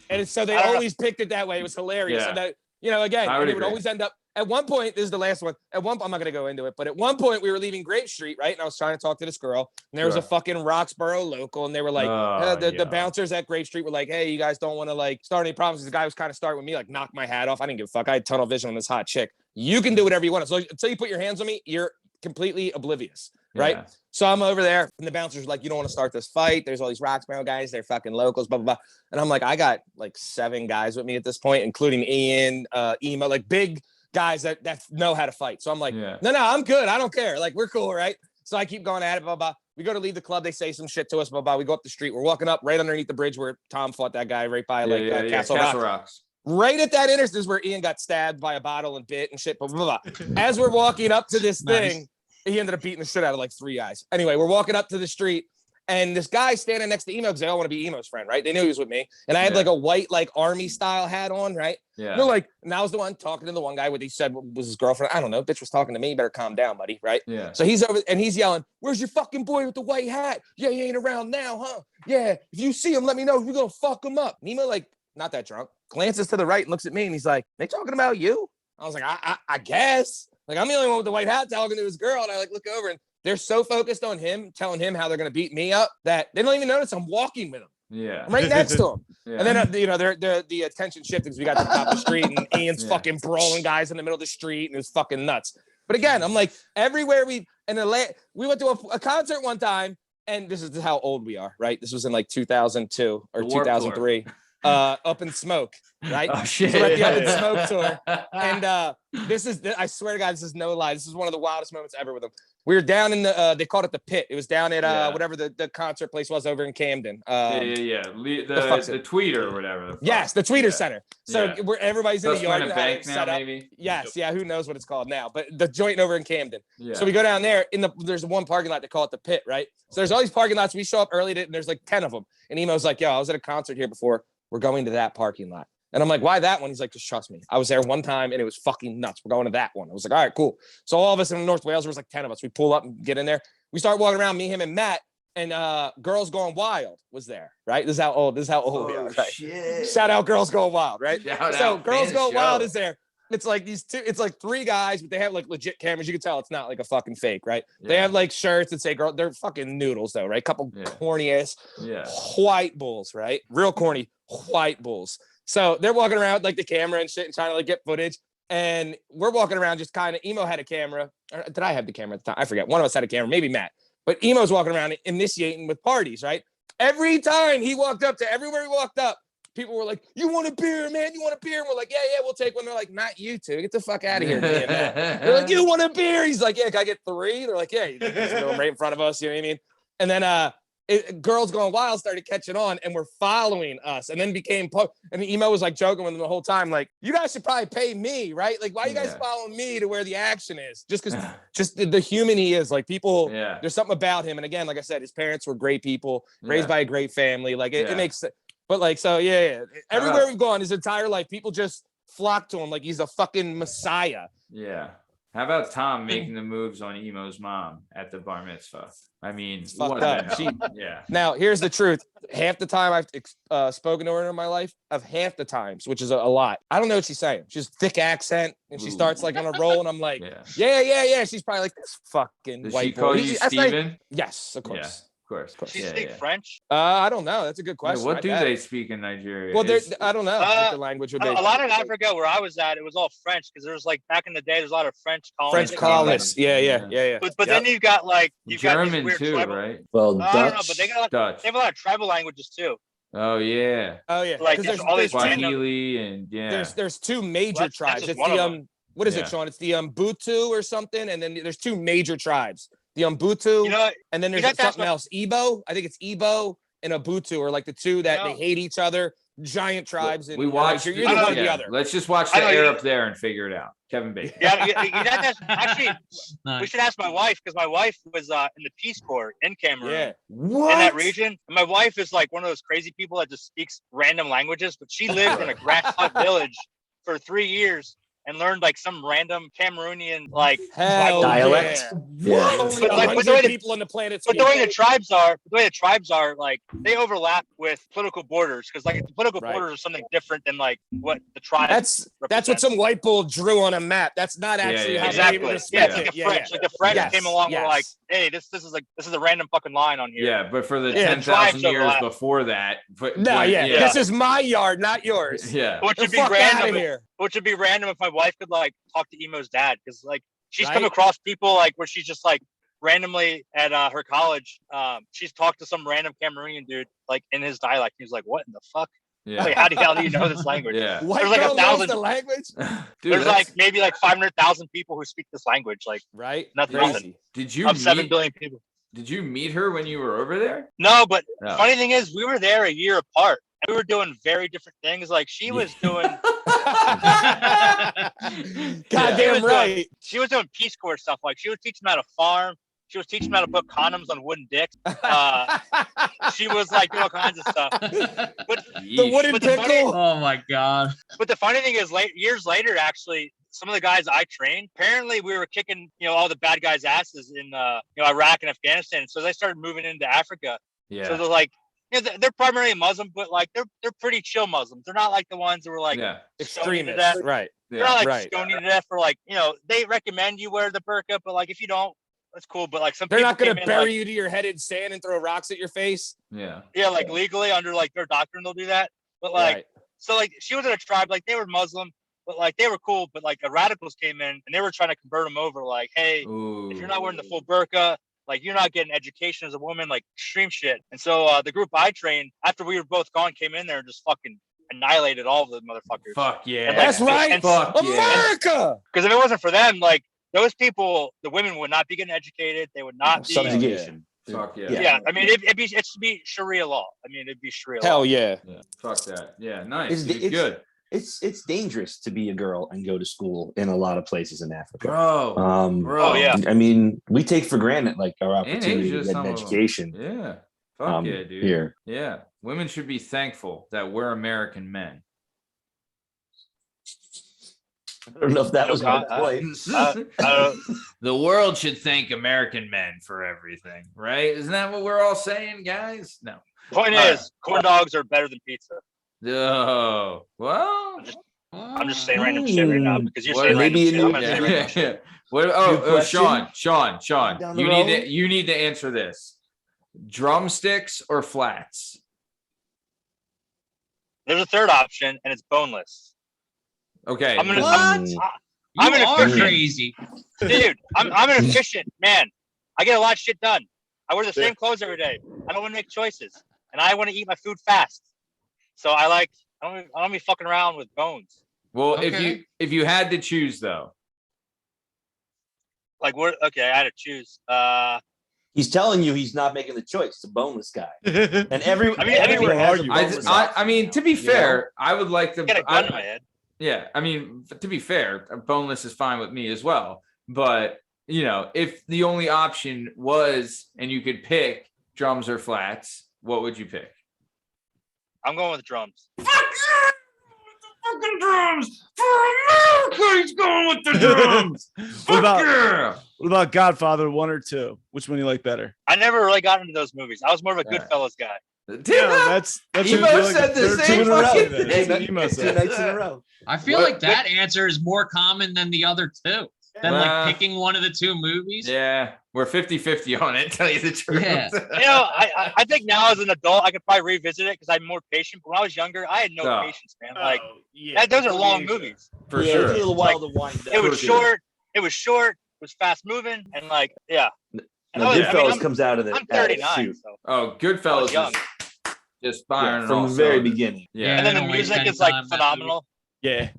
And so they I don't know. always picked it that way. It was hilarious. Yeah. And that, again, I would and it would agree. always end up at one point. This is the last one. I'm not going to go into it, but at one point we were leaving Grape Street, right? And I was trying to talk to this girl, and there was a fucking Roxborough local, and they were like, the bouncers at Grape Street were like, hey, you guys don't want to like start any problems. The guy was kind of starting with me, like knock my hat off. I didn't give a fuck. I had tunnel vision on this hot chick. You can do whatever you want. So until you put your hands on me, you're completely oblivious, right? Yeah. So I'm over there, and the bouncer's like, you don't want to start this fight. There's all these Roxborough guys. They're fucking locals, blah, blah, blah. And I'm like, I got like 7 guys with me at this point, including Ian, Imo, like big guys that know how to fight. So I'm like, no, I'm good. I don't care. Like, we're cool, right? So I keep going at it, blah, blah. We go to leave the club. They say some shit to us, blah, blah. We go up the street. We're walking up right underneath the bridge where Tom fought that guy right by Castle Rocks. Right at that intersection is where Ian got stabbed by a bottle and bit and shit, blah, blah, blah. As we're walking up to this thing, he ended up beating the shit out of like 3 guys. Anyway, we're walking up to the street, and this guy standing next to Imo because they all want to be Imo's friend, right? They knew he was with me. And I had like a white, like army style hat on, right? Yeah. They're like, and I was the one talking to the one guy, what he said was his girlfriend. I don't know. Bitch was talking to me. You better calm down, buddy, right? Yeah. So he's over and he's yelling, where's your fucking boy with the white hat? Yeah, he ain't around now, huh? Yeah. If you see him, let me know. We're going to fuck him up. Imo, like, not that drunk, glances to the right and looks at me, and he's like, they talking about you? I was like, I guess. Like, I'm the only one with the white hat talking to his girl, and I like look over, and they're so focused on him, telling him how they're going to beat me up that they don't even notice I'm walking with him. Yeah. I'm right next to him. Yeah. And then, they're the attention shifted because we got to the top of the street, and Ian's fucking brawling guys in the middle of the street, and it was fucking nuts. But again, I'm like, everywhere we went to a concert one time, and this is how old we are, right? This was in like 2002 or 2003. Up in Smoke, right? Oh shit! So we're at the Up in Smoke tour, and I swear to God, this is no lie. This is one of the wildest moments ever with them. We were down in the they called it the Pit. It was down at whatever the concert place was over in Camden. The Tweeter or whatever. Yes, the Tweeter Center. So where everybody's in the yard and bank now, maybe. Yes, who knows what it's called now? But the joint over in Camden. Yeah. So we go down there there's one parking lot they call it the Pit, right? So there's all these parking lots. We show up early and there's like 10 of them. And Imo's like, yo, I was at a concert here before. We're going to that parking lot. And I'm like, why that one? He's like, just trust me. I was there one time and it was fucking nuts. We're going to that one. I was like, all right, cool. So all of us in North Wales, there was like 10 of us. We pull up and get in there. We start walking around, me, him, and Matt, and Girls Going Wild was there, right? This is how old we are, right? Shit. Shout out Girls Going Wild, right? So Girls Going Wild is there. It's like it's like 3 guys, but they have like legit cameras. You can tell it's not like a fucking fake, right? Yeah. They have like shirts that say girl. They're fucking noodles though, right? Couple corny ass white bulls, right? Real corny white bulls. So they're walking around with like the camera and shit and trying to like get footage. And we're walking around just kind of, Imo had a camera. Or did I have the camera at the time? I forget. One of us had a camera, maybe Matt. But Imo's walking around initiating with parties, right? Every time he walked up to everywhere he walked up, people were like, you want a beer, man? You want a beer? And we're like, yeah, we'll take one. They're like, not you two. Get the fuck out of here, man. They're like, you want a beer? He's like, yeah, can I get 3? They're like, yeah. He's going right in front of us. You know what I mean? And then Girls Going Wild started catching on and were following us and then became and Imo was like joking with them the whole time, like, you guys should probably pay me, right? Like, why are you guys following me to where the action is? Just because just the human he is, like, people, there's something about him. And again, like I said, his parents were great people, raised by a great family. Like it makes sense. But like, so everywhere we've gone his entire life, people just flock to him like he's a fucking messiah. Yeah. How about Tom making the moves on Imo's mom at the bar mitzvah? I mean, fucked up. Now, here's the truth. Half the time I've spoken to her in my life, of half the times, which is a lot, I don't know what she's saying. She's thick accent, and she starts like on a roll, and I'm like, yeah. She's probably like, this fucking Does white she call boy. you Steven? Like, yes, of course. Yeah. Of course. Does she speak French? I don't know. That's a good question. What do they speak in Nigeria? Well, I don't know what the language would be. A lot in Africa where I was at, it was all French because there was like back in the day, there's a lot of French colonists. French colonists. Yeah. But then you've got like German got too, right? Well, Dutch. I don't know, but they have a lot of tribal languages too. Oh yeah. Like there's all these Swahili and There's 2 major tribes. It's what is it, Sean? It's the Mbutu or something, and then there's 2 major tribes. The Mbutu, and then there's something else. Igbo. I think it's Igbo and Ubuntu are like the 2 that they hate each other. giant tribes. We watched. You're either one or the other. Let's just watch the air up there and figure it out. Kevin Bacon. Yeah, actually, we should ask my wife because my wife was in the Peace Corps in Cameroon. Yeah. What? In that region. And my wife is like one of those crazy people that just speaks random languages, but she lived in a grass hut village for 3 years and learned like some random Cameroonian like dialect. Yeah. But like with the way people on the planet. But the way the tribes are, like they overlap with political borders because like the political borders are something different than like what the tribes. That's what some white bull drew on a map. That's not actually how exactly. they It's like the French. Like the French came along and were like, hey, this is a random fucking line on here. Yeah, but for the 10,000 years before that, this is my yard, not yours. Yeah, which would be random. Which would be random if my wife could like talk to Imo's dad because like she's come across people like where she's just like randomly at her college. She's talked to some random Cameroonian dude like in his dialect. He's like, "What in the fuck? Yeah. Like, how do you know this language?" Yeah, there's like 1,000 the language. Dude, there's like maybe like 500,000 people who speak this language. Like nothing. Did you? 7 billion people. Did you meet her when you were over there? No, but funny thing is, we were there a year apart. We were doing very different things. Like she was doing. Goddamn right. She was doing Peace Corps stuff. Like she was teaching them how to farm. She was teaching them how to put condoms on wooden dicks. She was like doing all kinds of stuff. But the wooden pickle. Oh my god. But the funny thing is, years later, actually, some of the guys I trained, apparently we were kicking, all the bad guys' asses in, Iraq and Afghanistan. So they started moving into Africa. Yeah. So they're like, they're primarily Muslim, but like they're pretty chill Muslims. They're not like the ones that were like extremists, right? They're not like stoning to death for like, they recommend you wear the burqa, but like if you don't, that's cool. But like they're not going to bury you to your head in sand and throw rocks at your face. Yeah. Yeah, like legally under like their doctrine, they'll do that. But like, so like she was in a tribe, like they were Muslim, but like they were cool. But like the radicals came in and they were trying to convert them over. Like, hey, if you're not wearing the full burqa, like you're not getting education as a woman, like extreme shit. And so the group I trained, after we were both gone, came in there and just fucking annihilated all of the motherfuckers. Fuck yeah. And, like, that's right. Fuck America. Because if it wasn't for them, like those people, the women would not be getting educated. They would not be subjugation. Fuck yeah. Yeah. I mean, it'd be Sharia law. I mean, it'd be Sharia law. Hell yeah. Fuck that. Yeah. Nice. It's good. It's dangerous to be a girl and go to school in a lot of places in Africa. Bro. Yeah. I mean, we take for granted like our opportunity to get an education. Yeah. Fuck yeah, dude. Here. Yeah. Women should be thankful that we're American men. I don't know if that was my point. The world should thank American men for everything, right? Isn't that what we're all saying, guys? No. Point is, corn dogs are better than pizza. Oh, well, I'm just saying random shit right now because you're saying random shit. I'm gonna say random shit. Sean, you need to answer this. Drumsticks or flats? There's a third option, and it's boneless. Okay. I'm crazy, dude. I'm an efficient man. I get a lot of shit done. I wear the same clothes every day. I don't want to make choices, and I want to eat my food fast. So I don't be fucking around with bones. Well, if you had to choose though, like I had to choose. He's telling you he's not making the choice. It's a boneless guy, and I mean, to be fair, I would like to get a gun in my head. Yeah, I mean, to be fair, boneless is fine with me as well. But if the only option was, and you could pick drums or flats, what would you pick? I'm going with drums. Fuck yeah! Fucking drums! For America, he's going with the drums! What about Godfather 1 or 2? Which one do you like better? I never really got into those movies. I was more of a Goodfellas guy. That's Imo said the same fucking thing. 2 nights in a row. I feel like that answer is more common than the other two. Than like picking one of the two movies. Yeah, we're 50-50 on it, tell you the truth. Yeah. I think now as an adult, I could probably revisit it because I'm more patient. But when I was younger, I had no patience, man. Like, those are long movies. For sure. It took a little while to wind down. It was short. It was fast moving. And like, yeah. Goodfellas comes out of the I'm 39. So. Oh, Goodfellas is just firing from the very beginning. Yeah. And then the music is like phenomenal. Yeah.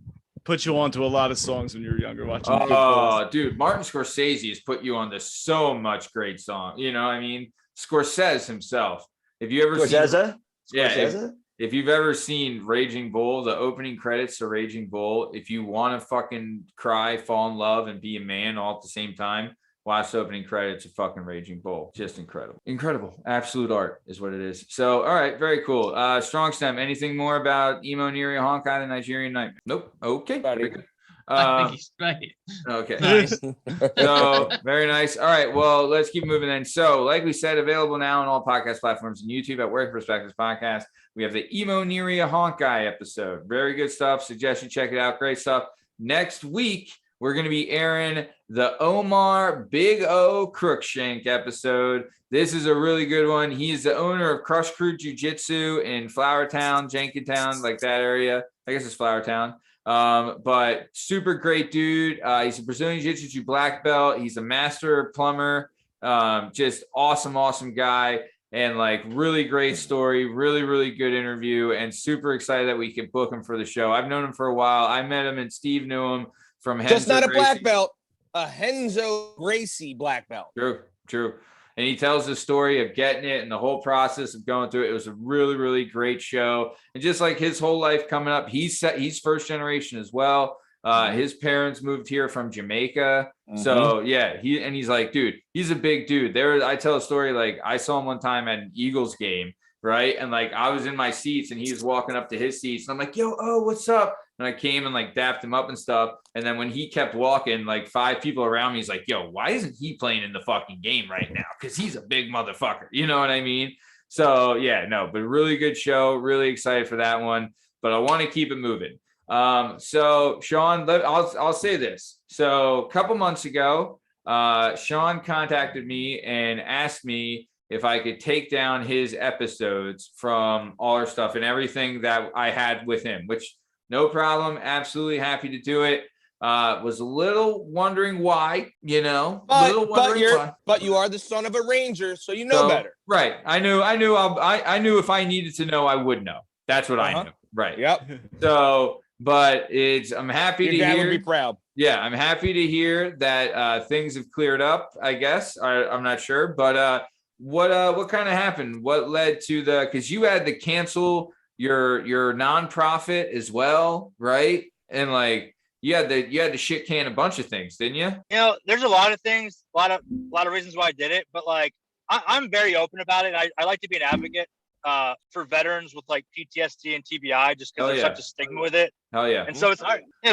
Put you onto a lot of songs when you were younger watching. Oh, dude, Martin Scorsese has put you onto so much great song. You know, I mean, Scorsese himself. If you ever Scorsese? if you've ever seen Raging Bull, the opening credits to Raging Bull, if you want to fucking cry, fall in love, and be a man all at the same time, watch the opening credits of fucking Raging Bull. Just incredible. Incredible. Absolute art is what it is. So, all right. Very cool. Strong Stem, anything more about Imo Ahonkhai, the Nigerian Nightmare? Nope. Okay. Very good. I think he's right. Okay. Nice. So very nice. All right. Well, let's keep moving then. So, like we said, available now on all podcast platforms and YouTube at Work Perspectives Podcast. We have the Imo Ahonkhai episode. Very good stuff. Suggest you check it out. Great stuff. Next week, we're going to be airing the Omar Big O Cruikshank episode. This is a really good one. He is the owner of Crush Crew Jiu-Jitsu in Flowertown, Jenkintown, like that area. I guess it's Flowertown. But super great dude. He's a Brazilian Jiu-Jitsu black belt. He's a master plumber. Just awesome guy. And like really great story, really good interview, and super excited that we can book him for the show. I've known him for a while. I met him and Steve knew him from Henzo just not a Gracie. black belt, a Henzo Gracie black belt. True. And he tells the story of getting it and the whole process of going through it. It was a really great show. And just like his whole life coming up, he's first generation as well. His parents moved here from Jamaica. So yeah, he's like, dude, he's a big dude. I tell a story, like I saw him one time at an Eagles game, right? And like I was in my seats and he was walking up to his seats and I'm like, yo, what's up? And I came and like dapped him up and stuff. And then when he kept walking, like 5 people around me, he's like, yo, why isn't he playing in the fucking game right now? Because he's a big motherfucker. You know what I mean? So yeah, no, but really good show. Really excited for that one. But I want to keep it moving. So Sean, I'll say this. So a couple months ago, Sean contacted me and asked me if I could take down his episodes from all our stuff and everything that I had with him, which no problem. Absolutely happy to do it. Was a little wondering why, you know, but you are the son of a Ranger, so you know better. Right. I knew if I needed to know, I would know. That's what I knew. Right. Yep. So, but I'm happy Your to dad hear. would be proud. Yeah, I'm happy to hear that things have cleared up. I guess I'm not sure, but what kind of happened? What led to because you had to cancel your nonprofit as well, right? And like you had to shit can a bunch of things, didn't you? You know, there's a lot of things, a lot of reasons why I did it, but like I'm very open about it. I like to be an advocate for veterans with like PTSD and TBI, just because there's such a stigma with it. Hell yeah. And so it's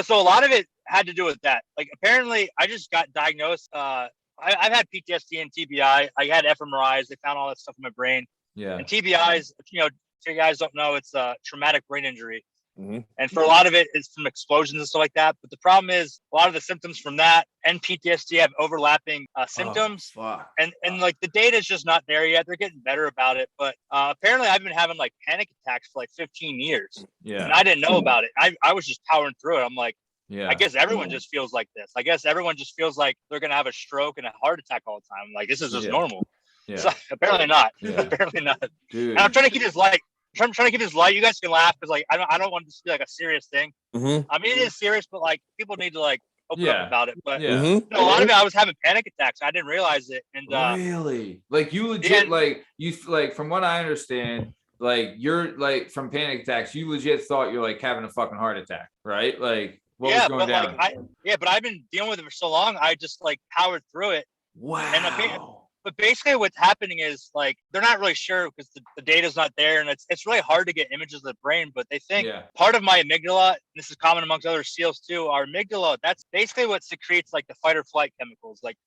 so a lot of it had to do with that. Like apparently I just got diagnosed. I've had PTSD and TBI. I had fMRIs. They found all that stuff in my brain. Yeah. And TBIs, you know, if you guys don't know, it's a traumatic brain injury. And for a lot of it, it's from explosions and stuff like that. But the problem is a lot of the symptoms from that and PTSD have overlapping symptoms. And like the data is just not there yet. They're getting better about it. But apparently I've been having like panic attacks for like 15 years. Yeah. And I didn't know about it. I was just powering through it. I'm like, yeah, I guess everyone just feels like this. I guess everyone just feels like they're going to have a stroke and a heart attack all the time. Like, this is just normal. Yeah. So apparently not. Yeah. Apparently not. Dude. And I'm trying to keep this light. I'm trying to keep this light. You guys can laugh because like I don't want this to be like a serious thing. I mean, it is serious, but like people need to like open up about it. But you know, a lot of it, I was having panic attacks. I didn't realize it. And really, like you legit, like you like from what I understand, like you're like from panic attacks, you legit thought you're like having a fucking heart attack, right? Like what was going down? Like, but I've been dealing with it for so long. I just like powered through it. Wow. And but basically what's happening is like they're not really sure because the data's not there, and it's really hard to get images of the brain. But they think part of my amygdala, this is common amongst other SEALs too, our amygdala, that's basically what secretes like the fight or flight chemicals like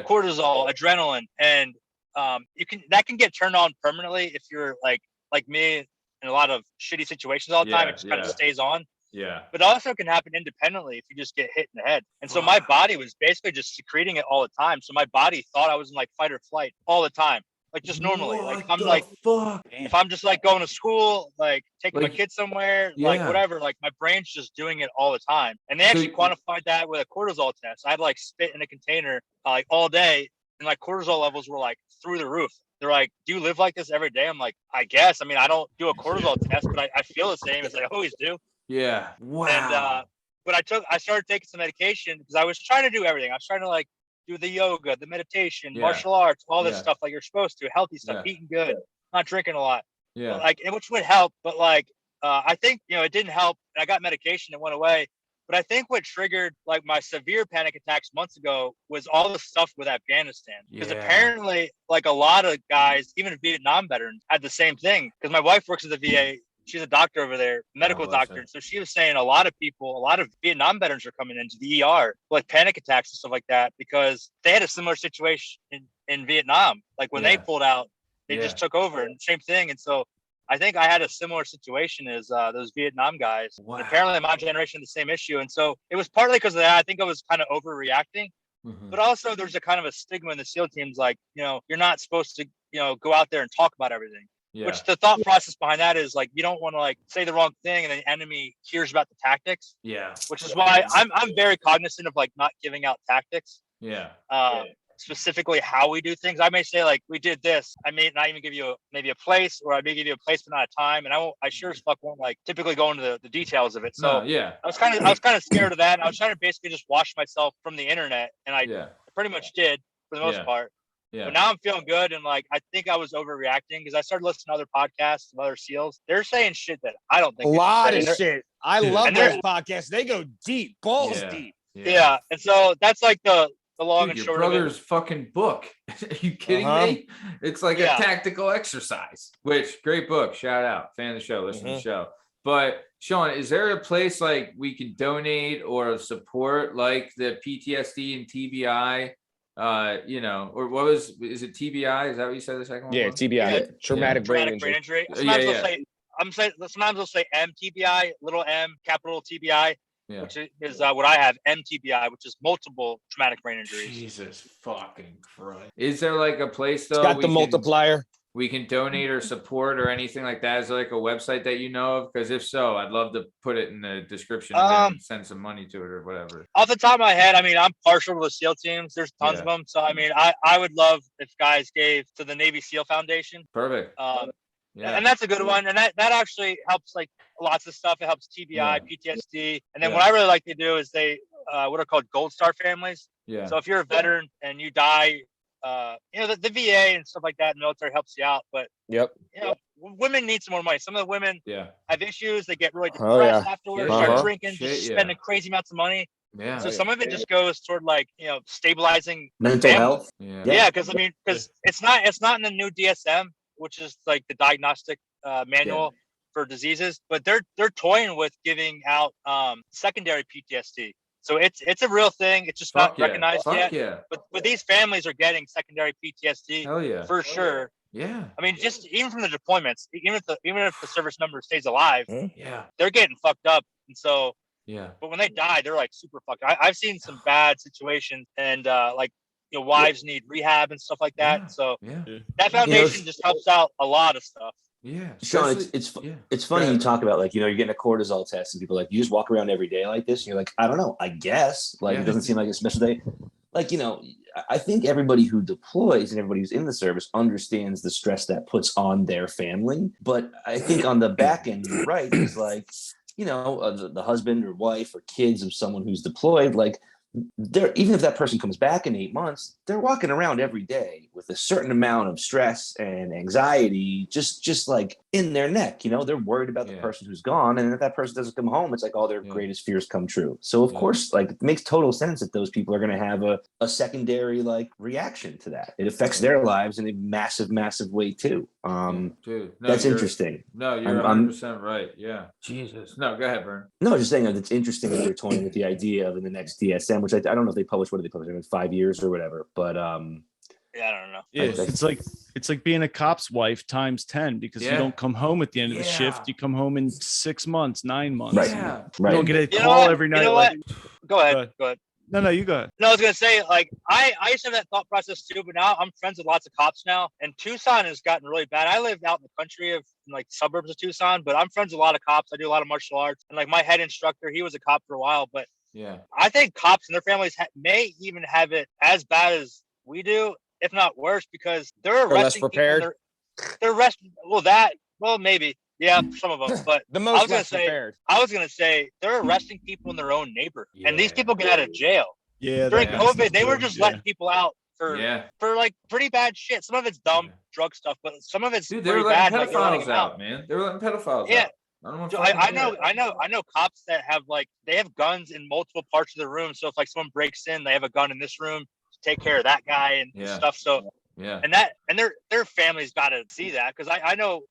cortisol, adrenaline, and that can get turned on permanently if you're like me in a lot of shitty situations all the time. It just kind of stays on. Yeah. But also can happen independently if you just get hit in the head. And so my body was basically just secreting it all the time. So my body thought I was in like fight or flight all the time. Like just normally. Like I'm like if I'm just like going to school, like taking my kids somewhere, like whatever, like my brain's just doing it all the time. And they actually quantified that with a cortisol test. I had like spit in a container like all day, and like cortisol levels were like through the roof. They're like, do you live like this every day? I'm like, I guess. I mean, I don't do a cortisol test, but I feel the same as I always do. Yeah. Wow. And but I started taking some medication because I was trying to do everything. I was trying to like do the yoga, the meditation, martial arts, all this stuff like you're supposed to, healthy stuff, eating good, not drinking a lot. Yeah. Like, which would help, but like, I think, it didn't help. I got medication, it went away. But I think what triggered like my severe panic attacks months ago was all the stuff with Afghanistan. Because apparently, like a lot of guys, even Vietnam veterans, had the same thing. Because my wife works at the VA. She's a doctor over there, medical doctor. So she was saying a lot of Vietnam veterans are coming into the ER, like panic attacks and stuff like that, because they had a similar situation in Vietnam. Like when they pulled out, they just took over, and same thing. And so I think I had a similar situation as those Vietnam guys. Wow. Apparently my generation had the same issue. And so it was partly because of that. I think I was kind of overreacting, but also there's a kind of a stigma in the SEAL teams. Like, you're not supposed to, go out there and talk about everything, which the thought process behind that is like, you don't want to like say the wrong thing and the enemy hears about the tactics. Yeah. Which is why I'm very cognizant of like not giving out tactics. Yeah. Specifically how we do things. I may say like, we did this. I may not even give you maybe a place, or I may give you a place but not a time, and I sure as fuck won't like typically go into the details of it. So I was kind of scared of that. I was trying to basically just wash myself from the internet, and I pretty much did for the most part. But now I'm feeling good, and like I think I was overreacting because I started listening to other podcasts of other SEALs. They're saying shit that I don't think. A lot of shit. I love those podcasts. They go deep, balls deep. Yeah, and so that's like the long and short of it. Your brother's fucking book. Are you kidding me? It's like a tactical exercise, which great book. Shout out. Fan of the show. Listen to the show. But Sean, is there a place like we can donate or support like the PTSD and TBI? Or what is it TBI? Is that what you said the second one? Yeah, was? TBI. Traumatic brain injury. Sometimes they'll say MTBI, little M, capital TBI. Yeah. Which is what I have, MTBI, which is multiple traumatic brain injuries. Jesus fucking Christ. Is there like a place though? It's got the multiplier. We can donate or support or anything like that? Is there like a website that you know of? Because if so, I'd love to put it in the description and send some money to it or whatever. Off the top of my head, I mean, I'm partial to the SEAL teams. There's tons of them. So, I mean, I would love if guys gave to the Navy SEAL Foundation. Perfect. And that's a good one. And that actually helps like lots of stuff. It helps TBI, PTSD. And then what I really like to do is they, what are called Gold Star families. Yeah. So if you're a veteran and you die, the VA and stuff like that, military helps you out. But, women need some more money. Some of the women have issues. They get really depressed afterwards, start drinking, spending crazy amounts of money. Yeah. So some of it just goes toward like, stabilizing mental health. Yeah. Cause it's not in the new DSM, which is like the diagnostic manual for diseases, but they're toying with giving out secondary PTSD. So it's a real thing. It's just not recognized yet. But these families are getting secondary PTSD for sure. Yeah. I mean, just even from the deployments, even if the service member stays alive, they're getting fucked up. And so but when they die, they're like super fucked. I've seen some bad situations, and wives need rehab and stuff like that. So that foundation just helps out a lot of stuff. Yeah, Sean, it's funny you talk about like, you're getting a cortisol test and people are like, you just walk around every day like this, and you're like, I don't know, I guess like it doesn't seem like a special day. Like, I think everybody who deploys and everybody who's in the service understands the stress that puts on their family. But I think on the back end, you're right, is like, the husband or wife or kids of someone who's deployed, like, even if that person comes back in 8 months, they're walking around every day with a certain amount of stress and anxiety, just like in their neck. They're worried about the person who's gone, and if that person doesn't come home, it's like all their greatest fears come true. So of course, like, it makes total sense that those people are going to have a secondary like reaction to that. It affects their lives in a massive way too. That's interesting. No, you're 100% right. Yeah. Jesus. No, go ahead, Bern. No, just saying that it's interesting that they're toying with the idea of in the next DSM, which I don't know if they publish. What do they publish? In 5 years or whatever. But I don't know. Yeah, it's like being a cop's wife times 10, because you don't come home at the end of the shift. You come home in 6 months, 9 months. Right. Yeah. Right. You don't get a call every night. Go ahead. No, you go ahead. No, I was gonna say, like, I used to have that thought process too, but now I'm friends with lots of cops now, and Tucson has gotten really bad. I live out in the country of like suburbs of Tucson, but I'm friends with a lot of cops. I do a lot of martial arts, and like my head instructor, he was a cop for a while, but I think cops and their families may even have it as bad as we do, if not worse, because they're less prepared. They're arresting. Well, maybe. Yeah, some of them, but the most prepared. I was gonna say they're arresting people in their own neighborhood, and these people get out of jail. Yeah, during COVID, they were just letting people out for like pretty bad shit. Some of it's dumb drug stuff, but some of it's Dude, they were pretty letting bad. pedophiles out, man. They were letting pedophiles Yeah. out. I know cops that have like they have guns in multiple parts of the room. So if like someone breaks in, they have a gun in this room to take care of that guy and stuff. So and their families got to see that, because I know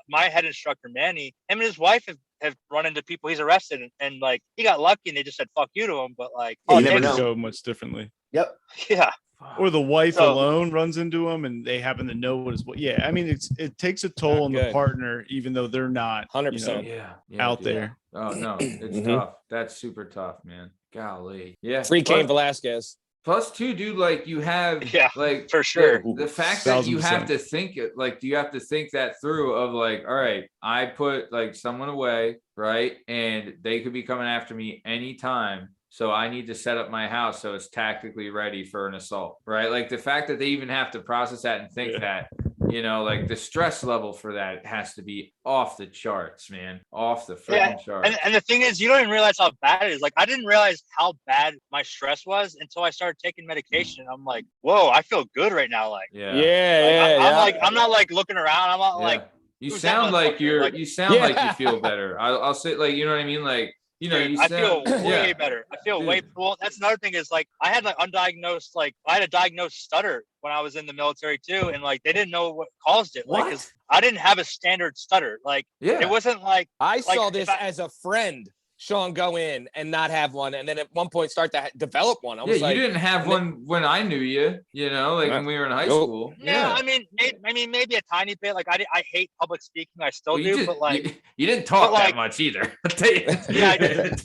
my head instructor Manny, him and his wife have run into people he's arrested and like he got lucky and they just said fuck you to him, but like you never go much differently. Yep. Yeah. Or the wife alone runs into him and they happen to know what is what. Yeah, I mean it takes a toll on the partner, even though they're not 100% out there. Oh no, it's tough. That's super tough, man. Golly. Yeah. Free Cain Velasquez. Plus, too, dude, like you have, like for sure, the fact that you have to think it, like, you have to think that through of like, all right, I put like someone away, right, and they could be coming after me anytime. So I need to set up my house so it's tactically ready for an assault, right? Like the fact that they even have to process that and think that, like the stress level for that has to be off the charts, man. Off the freaking charts. And the thing is, you don't even realize how bad it is. Like I didn't realize how bad my stress was until I started taking medication. I'm like, whoa, I feel good right now. Like, I'm not like looking around. I'm not like, you sound like you sound like you feel better. I'll say, like, you know what I mean? Like, I feel way better. I feel way well. That's another thing is like I had like undiagnosed, like I had a diagnosed stutter when I was in the military too, and like they didn't know what caused it. Like, 'cause I didn't have a standard stutter. Like, it wasn't like I saw this as a friend. Sean go in and not have one, and then at one point start to develop one. I was like, you didn't have one when I knew you, like when we were in high school. Yeah, I mean, maybe a tiny bit. Like I hate public speaking. I still do, but like you didn't talk that much either. Yeah, I did.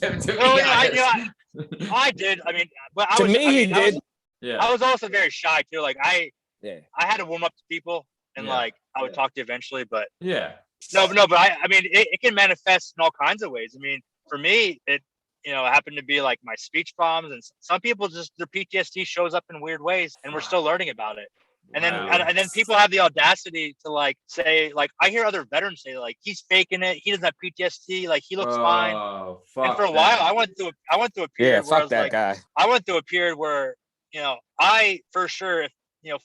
I did. I mean, but he did. I was also very shy too. Like I had to warm up to people, and like I would talk to you eventually, but no, but I mean, it can manifest in all kinds of ways. I mean. For me, it happened to be like my speech problems, and some people just their PTSD shows up in weird ways, and we're still learning about it. And then people have the audacity to like say, like I hear other veterans say like he's faking it, he doesn't have PTSD, like he looks fine. And for a while, I went through a period where I went through a period where I for sure if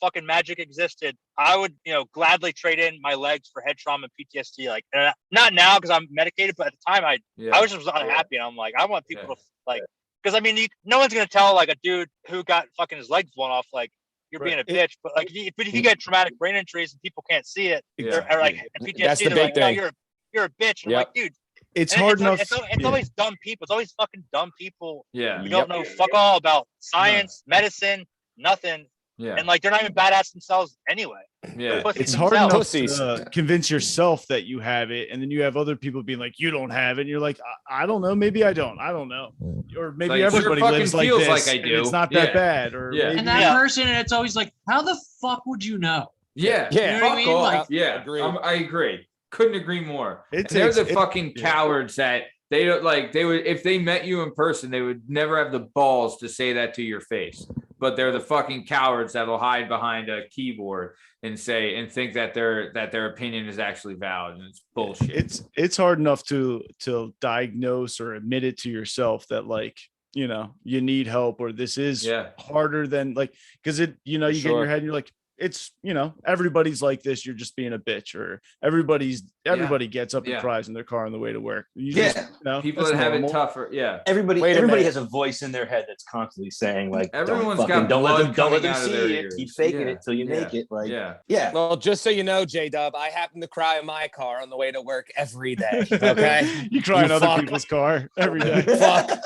fucking magic existed, I would, gladly trade in my legs for head trauma and PTSD. Like, not now because I'm medicated, but at the time I was just unhappy. And I'm like, I want people to like, because I mean, no one's gonna tell like a dude who got fucking his legs blown off like you're being a bitch. But like, if you get traumatic brain injuries and people can't see it, or like PTSD, that's the big thing. No, you're a bitch. And I'm like, dude. It's hard enough. It's always dumb people. It's always fucking dumb people. Yeah. You don't know fuck all about science, medicine, nothing. Yeah. And like they're not even badass themselves anyway. Yeah. It's hard enough to convince yourself that you have it, and then you have other people being like, you don't have it, and you're like, I don't know, maybe I don't. I don't know. Or maybe like, everybody lives like this. Like I do. It's not that bad. Or maybe, and that person, it's always like, how the fuck would you know? Yeah. You know what I mean? Like, I agree. Couldn't agree more. They're the fucking cowards that they don't like. They would, if they met you in person, they would never have the balls to say that to your face. But they're the fucking cowards that'll hide behind a keyboard and think that their opinion is actually valid, and it's bullshit. It's hard enough to diagnose or admit it to yourself that like you need help, or this is harder than like, because you get in your head and you're like, it's everybody's like this, you're just being a bitch, or everybody gets up and cries in their car on the way to work. People that have it tougher. Everybody has a voice in their head that's constantly saying like, everyone's don't let them see it, keep faking it till you make it. Like well, just so you know, J-Dub, I happen to cry in my car on the way to work every day. Okay. You cry in other people's car every day. Fuck.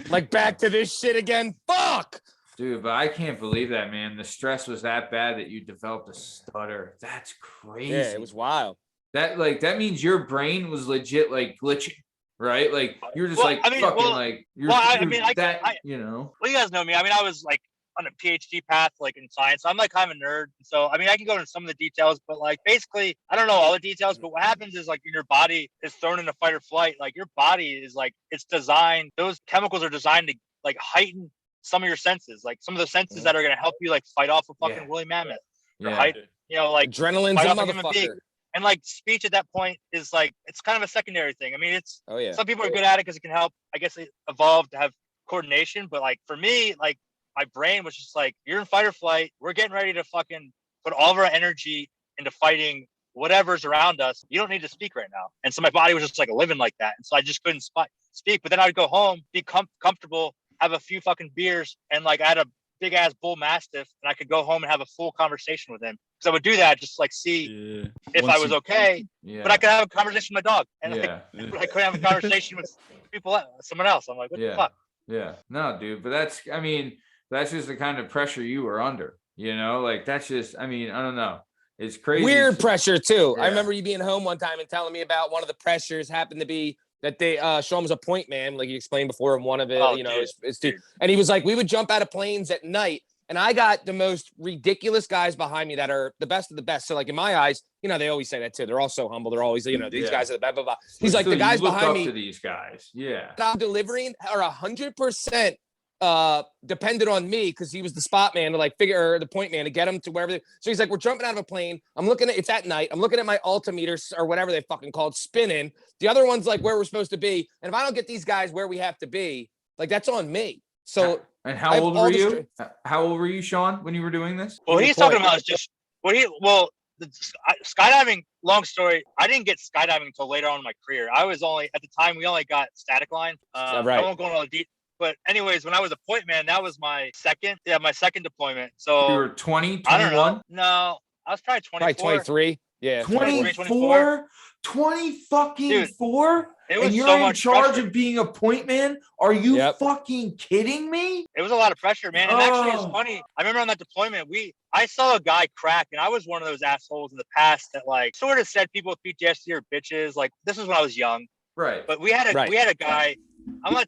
Like back to this shit again. Fuck. Dude, but I can't believe that, man. The stress was that bad that you developed a stutter. That's crazy. Yeah, it was wild. That means your brain was legit like glitching, right? Like you're just Well, you guys know me. I mean, I was like on a PhD path, like in science. I'm like kind of a nerd. So, I mean, I can go into some of the details, but like basically, I don't know all the details, but what happens is like when your body is thrown into fight or flight, like your body is like, it's designed, those chemicals are designed to like heighten some of your senses, like some of the senses that are going to help you like fight off a fucking woolly mammoth, like adrenaline's a motherfucker. And like speech at that point is like, it's kind of a secondary thing. I mean, some people are good at it because it can help, I guess, it evolved to have coordination. But like for me, like my brain was just like, you're in fight or flight. We're getting ready to fucking put all of our energy into fighting whatever's around us. You don't need to speak right now. And so my body was just like living like that. And so I just couldn't speak. But then I'd go home, be comfortable, have a few fucking beers. And like I had a big ass bull mastiff and I could go home and have a full conversation with him. So I would do that, just like see if I was okay. But I could have a conversation with my dog. And I couldn't have a conversation with someone else. I'm like, what the fuck? Yeah. No, dude. But that's just the kind of pressure you were under, you know, like that's just, I mean, I don't know. It's crazy. Weird pressure too. I remember you being home one time and telling me about one of the pressures happened to be that they Sean was a point man, like you explained before, and one of it, and he was like, we would jump out of planes at night, and I got the most ridiculous guys behind me that are the best of the best. So like in my eyes, you know, they always say that too. They're all so humble. They're always, you know, these guys are the blah blah blah. He's like, the guys behind me to these guys, I'm delivering are 100% depended on me because he was the spot man to like figure, or the point man to get him to wherever. So he's like, we're jumping out of a plane. I'm looking at, it's at night. I'm looking at my altimeter or whatever they fucking called spinning. The other one's like where we're supposed to be. And if I don't get these guys where we have to be, like that's on me. So. And how old were you? How old were you, Sean, when you were doing this? Well, he's talking about is just skydiving. Long story. I didn't get skydiving until later on in my career. I was only at the time we only got static line. I won't go into all the details. But anyways, when I was a point man, that was my second deployment. So you were 20, 21? I don't know. No, I was probably 24. Probably 23. Yeah. 24? 20 fucking 4? And you're in charge of being a point man? Are you fucking kidding me? It was a lot of pressure, man. And actually, it's funny. I remember on that deployment, I saw a guy crack, and I was one of those assholes in the past that like sort of said people with PTSD are bitches. Like this is when I was young. Right. But we had a guy. I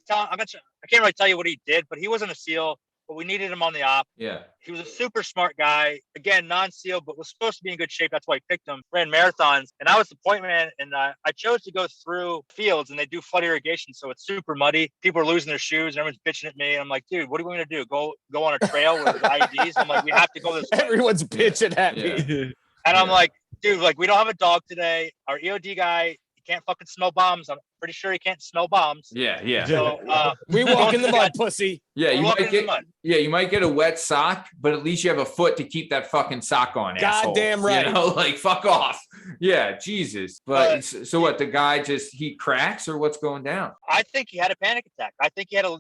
can't really tell you what he did, but he wasn't a SEAL, but we needed him on the op. Yeah. He was a super smart guy. Again, non-SEAL, but was supposed to be in good shape. That's why I picked him. Ran marathons. And I was the point man. And I chose to go through fields, and they do flood irrigation. So it's super muddy. People are losing their shoes and everyone's bitching at me. And I'm like, dude, what are we going to do? Go on a trail with IEDs? I'm like, we have to go this way. Everyone's bitching at me. And I'm like, dude, like we don't have a dog today. Our EOD guy, can't fucking smell bombs. I'm pretty sure he can't smell bombs. Yeah. So we walk in the mud, pussy. Yeah, you might get a wet sock, but at least you have a foot to keep that fucking sock on. Goddamn asshole. right. You know, like fuck off. Yeah, Jesus. But so what? The guy he cracks, or what's going down? I think he had a panic attack. I think he had a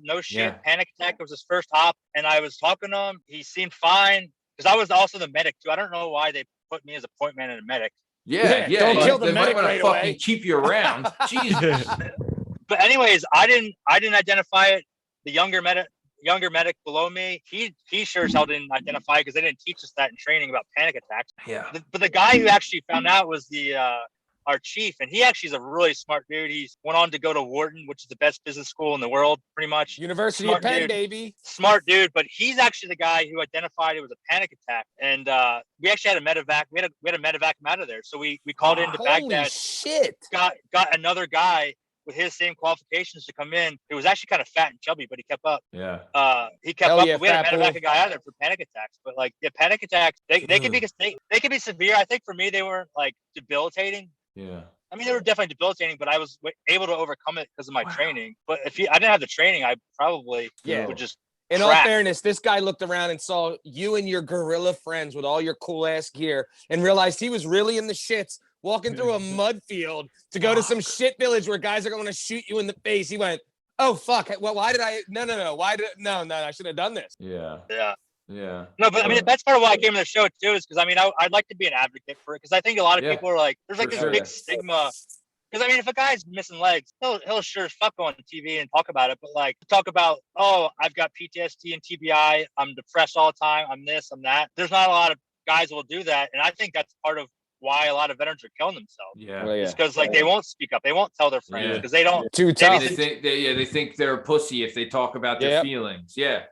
panic attack. It was his first op, and I was talking to him. He seemed fine because I was also the medic too. I don't know why they put me as a point man and a medic. Yeah. Don't kill the medic right away. Keep you around. Jesus. But anyways, I didn't identify it. The younger medic below me, he sure as hell didn't identify it because they didn't teach us that in training about panic attacks. Yeah. But the guy who actually found out was our chief, and he actually is a really smart dude. He's went on to go to Wharton, which is the best business school in the world, pretty much. University of Penn, baby. Smart dude, but he's actually the guy who identified it was a panic attack. And we actually had a medevac. We had a medevac him out of there. So we called into Baghdad. Shit. Got another guy with his same qualifications to come in. It was actually kind of fat and chubby, but he kept up. Yeah. He kept up. We had a medevac guy out there for panic attacks, but like panic attacks, they can be severe. I think for me, they weren't like debilitating. Yeah. I mean, they were definitely debilitating, but I was able to overcome it because of my training. But if I didn't have the training, I probably would just. In all fairness, this guy looked around and saw you and your gorilla friends with all your cool ass gear and realized he was really in the shits walking through a mud field to go to some shit village where guys are going to shoot you in the face. He went, oh, fuck. Well, why did I? No. Why did no, I should have done this. Yeah. Yeah. No, but I mean, that's part of why I came to the show too, is because I mean, I'd like to be an advocate for it because I think a lot of people are like, there's like this big stigma. Because I mean, if a guy's missing legs, he'll sure as fuck go on TV and talk about it. But like, talk about, oh, I've got PTSD and TBI. I'm depressed all the time. I'm this, I'm that. There's not a lot of guys who will do that, and I think that's part of why a lot of veterans are killing themselves. Yeah, it's because like they won't speak up, they won't tell their friends because they don't. Too tough. They think they're a pussy if they talk about their feelings. Yeah.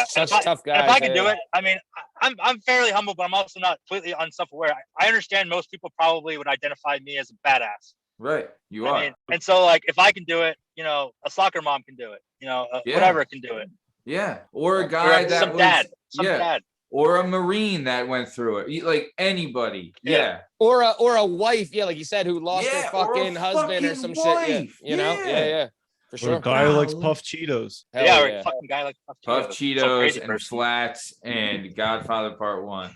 Such tough guys. If I can do it, I mean, I'm fairly humble, but I'm also not completely unself-aware. I understand most people probably would identify me as a badass. Right, you are. I mean, and so like if I can do it, you know, a soccer mom can do it. You know, whatever can do it. Yeah, or a guy that some was dad. Or a Marine that went through it, like anybody. Yeah. Or a wife, like you said, who lost her fucking husband or some wife. Shit. You know? Yeah. For sure. Or a guy who likes puff Cheetos. Or a fucking guy like puff Cheetos and flats and Godfather Part 1.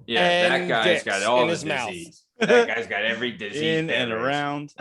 Yeah, that guy's got all the disease. That guy's got every disease in and around.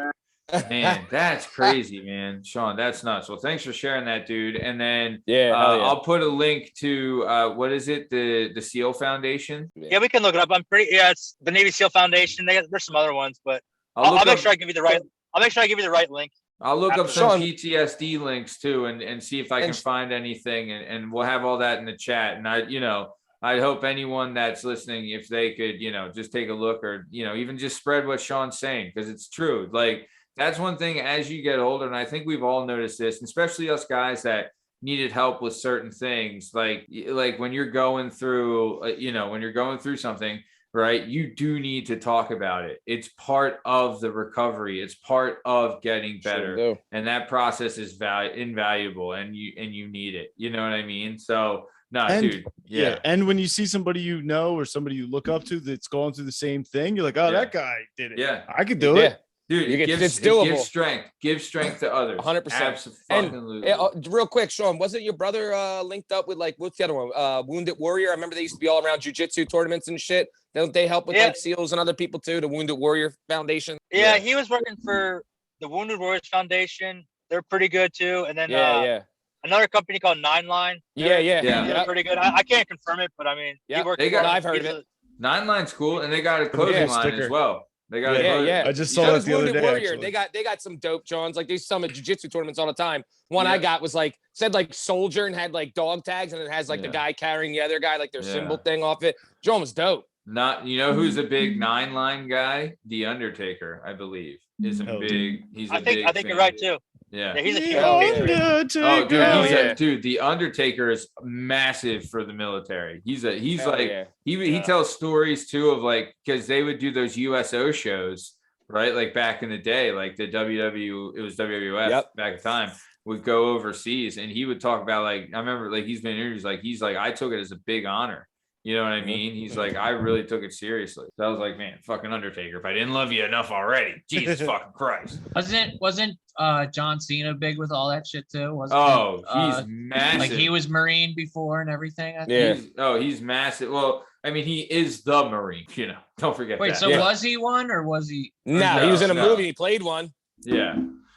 Man, that's crazy, man. Sean, that's nuts. Well, thanks for sharing that, dude. And then I'll put a link to what is it? The SEAL Foundation? Yeah, we can look it up. It's the Navy SEAL Foundation. There's some other ones, but I'll make sure I give you the right. I'll make sure I give you the right link. I'll look up some PTSD links too and see if I can find anything, and we'll have all that in the chat. And I hope anyone that's listening, if they could, just take a look, or, even just spread what Sean's saying, because it's true. Like, that's one thing as you get older, and I think we've all noticed this, especially us guys that needed help with certain things, like when you're going through, when you're going through something, right, you do need to talk about it. It's part of the recovery. It's part of getting better, and that process is invaluable, and you need it. You know what I mean? So, dude. Yeah. And when you see somebody or somebody you look up to that's going through the same thing, you're like, oh, that guy did it. Yeah, I could do it. Dude, it's doable. Give strength to others. 100%. And real quick, Sean, wasn't your brother linked up with, like, what's the other one? Wounded Warrior. I remember they used to be all around jiu-jitsu tournaments and shit. Don't they help with like SEALs and other people too? The Wounded Warrior Foundation. Yeah, he was working for the Wounded Warriors Foundation. They're pretty good too. And then another company called 9 Line. They're pretty good. I can't confirm it, but I mean, I've heard of it. 9 Line's cool, and they got a clothing line as well. They got I just saw that the other day. Warrior. They got some dope Johns. Like, they some at jiu-jitsu tournaments all the time. One I got was said soldier and had like dog tags, and it has like the guy carrying the other guy, like their symbol thing off it. John was dope. Who's a big 9 Line guy? The Undertaker, I believe, is a big. I think you're right too. Yeah, he's a huge Undertaker. Oh, dude, the Undertaker is massive for the military. He tells stories too of because they would do those USO shows, right? Like back in the day, like the WWF back at the time would go overseas, and he would talk about I remember he's been in interviews he's like, I took it as a big honor. You know what I mean? He's like, I really took it seriously. So I was like, man, fucking Undertaker, if I didn't love you enough already, Jesus fucking Christ. Wasn't John Cena big with all that shit too? He's massive. Like, he was Marine before and everything. I think. He's massive. Well, I mean, he is the Marine. Don't forget. Wait, that. So was he one, or was he? No, he was in a movie. He played one. Yeah.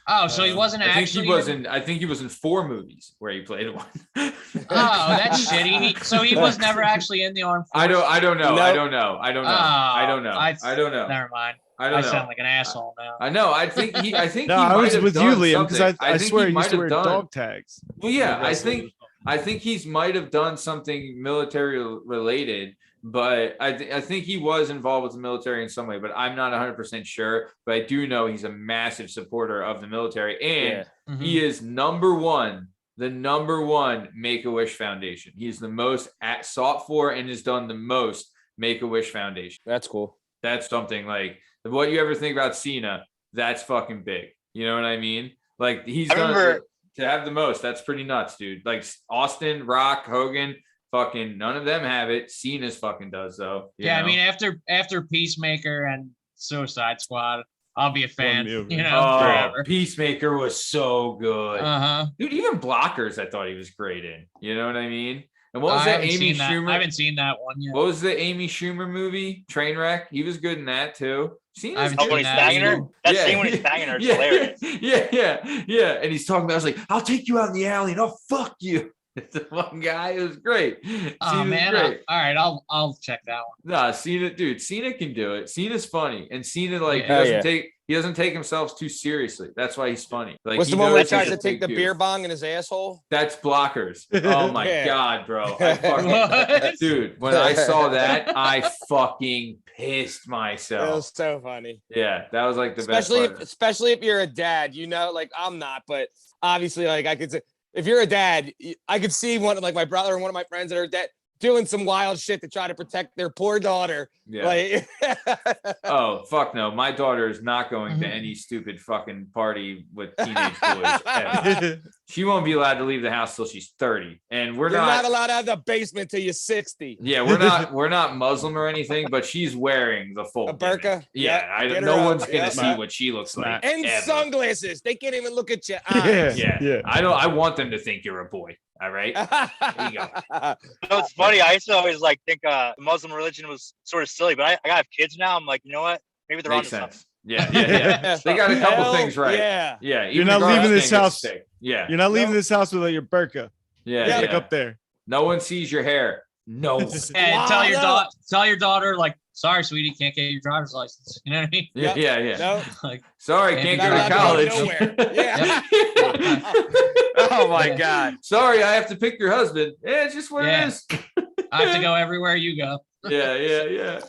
Oh, so he wasn't actually. I think he was in 4 movies where he played one. Oh, that's shitty. So he was never actually in the armed forces. I don't know. Nope. I don't know. I don't know. Never mind. I sound like an asshole now. I know. I think he. No, he I was with you, Liam, because I swear he used to wear dog tags. Well, yeah, I think he might have done something military related. But I think he was involved with the military in some way, but I'm not 100% sure. But I do know he's a massive supporter of the military, and he is the number one Make-A-Wish Foundation. He's the most sought for and has done the most Make-A-Wish Foundation. That's cool. That's something what you ever think about Cena, that's fucking big. You know what I mean? Like, to have the most, that's pretty nuts, dude. Like Austin, Rock, Hogan, fucking none of them have it. Cena's fucking does though. I mean, after Peacemaker and Suicide Squad, I'll be a fan. Forever. Peacemaker was so good. Dude, even Blockers, I thought he was great in. You know what I mean? And what was that Amy Schumer? I haven't seen that one yet. What was the Amy Schumer movie? Trainwreck. He was good in that too. When he's banging her. That scene when he's banging her is hilarious. Yeah. And he's talking about, I was like, I'll take you out in the alley and I'll fuck you. It's the one guy. It was great. Oh, man. All right. I'll check that one. Nah, Cena can do it. Cena's funny. And Cena, he doesn't take himself too seriously. That's why he's funny. What's the one where he tries to take the beer bong in his asshole? That's Blockers. Oh my God, bro. Dude, when I saw that, I fucking pissed myself. It was so funny. Yeah, that was the best part. Especially if you're a dad, I'm not, but obviously I could say, if you're a dad, I could see one of my brother and one of my friends that are dead doing some wild shit to try to protect their poor daughter. Yeah. Oh, fuck no. My daughter is not going to any stupid fucking party with teenage boys ever. She won't be allowed to leave the house till she's 30. And you're not allowed out of the basement till you're 60. Yeah, we're not Muslim or anything, but she's wearing the full burqa. Yeah, no one's gonna see what she looks like. And ever. Sunglasses. They can't even look at your eyes. Yeah. I want them to think you're a boy. All right. There you go. It's funny. I used to always like think the Muslim religion was sort of silly, but I have kids now. I'm like, you know what? Maybe they're on something. Yeah. They got a couple things right. Yeah. You're not leaving this house. Yeah. You're not leaving this house without your burqa. Yeah. Like up there. No one sees your hair. No. And tell your daughter, like, sorry, sweetie, can't get your driver's license. You know what I mean? Yeah. No. Like, sorry, can't go to college. Yeah. Oh my God. Sorry, I have to pick your husband. Yeah, it's just what it is. I have to go everywhere you go. Yeah.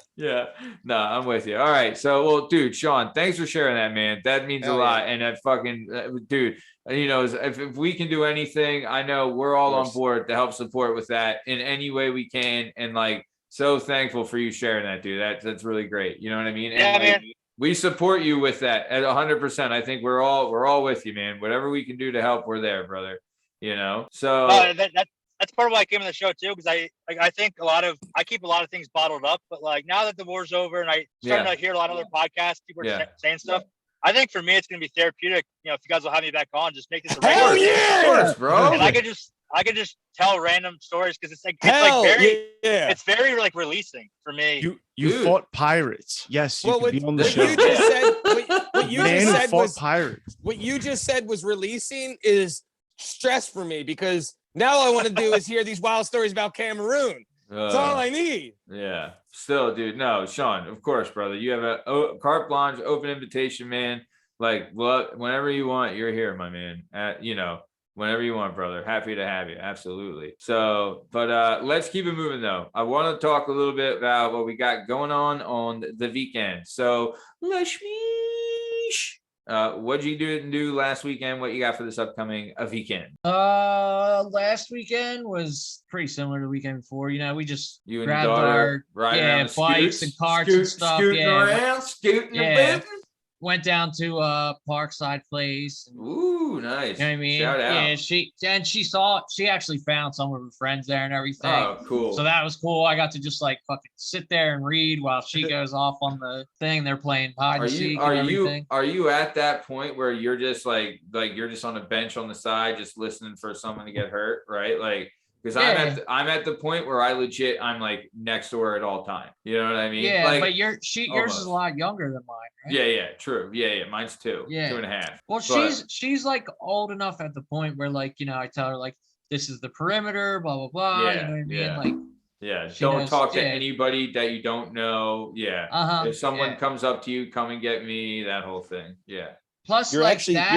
No, I'm with you. All right. So, well, dude, Sean, thanks for sharing that, man. That means a lot. And that fucking, dude, you know, if we can do anything, I know we're all on board to help support with that in any way we can. And like, so thankful for you sharing that, dude. That's really great. You know what I mean? Yeah, and, like, man. we support you with that at 100%. I think we're all with you, man. Whatever we can do to help, we're there, brother. You know, so that's part of why I came on the show too, because I think I keep a lot of things bottled up, but like now that the war's over and I starting to hear a lot of other podcasts, people are saying stuff. I think for me it's gonna be therapeutic. You know, if you guys will have me back on, just make this a regular. Hell yeah, of course, bro. And I could just tell random stories because it's very like releasing for me. You fought pirates. Yes, you could be on the show. What you just said was pirates. What you just said was releasing is stress for me because now all I want to do is hear these wild stories about Cameroon. That's all I need. Yeah. Still, dude. No, Sean, of course, brother. You have a carte blanche, open invitation, man. Like, well, whenever you want, you're here, my man. You know, whenever you want, brother. Happy to have you. Absolutely. So, but let's keep it moving, though. I want to talk a little bit about what we got going on the weekend. So, Lasmeeshma. What'd you do last weekend? What you got for this upcoming weekend? Last weekend was pretty similar to the weekend before. You know, we just grabbed our bikes and carts and stuff. Scooting around. Went down to Parkside Place. Ooh, nice. You know what I mean? Shout out. Yeah, she actually found some of her friends there and everything. Oh, cool. So that was cool. I got to just like fucking sit there and read while she goes off on the thing. They're playing hide and seek and everything. Are you at that point where you're just like you're just on a bench on the side just listening for someone to get hurt, right? Like, because I'm at the point where I'm like next to her at all time. You know what I mean? Yeah, like, but yours is a lot younger than mine, right? Yeah, true. Yeah, mine's 2. 2.5. Well, she's like old enough at the point where like, you know, I tell her like this is the perimeter, blah blah blah. Yeah, you know what I mean? Like don't talk to anybody that you don't know. Yeah. If someone comes up to you, come and get me, that whole thing. Yeah. Plus, you're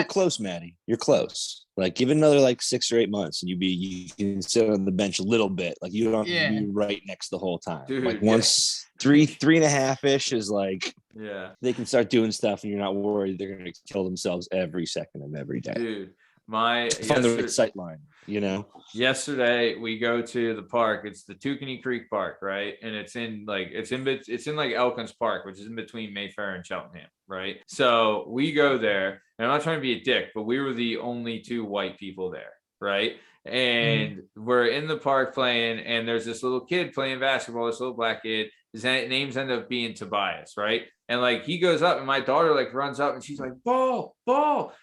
close, Maddie. You're close. Like, give it another like 6 or 8 months, and you can sit on the bench a little bit. Like, you don't have to be right next the whole time. Dude, like once 3.5-ish is like, they can start doing stuff, and you're not worried they're gonna kill themselves every second of every day. Dude, find the right sight line. You know, yesterday we go to the park. It's the Tookanny Creek Park, right? And it's in like Elkins Park, which is in between Mayfair and Cheltenham, right? So we go there, and I'm not trying to be a dick, but we were the only 2 white people there, right? And we're in the park playing, and there's this little kid playing basketball, this little black kid. His names end up being Tobias, right? And like he goes up, and my daughter like runs up, and she's like, ball,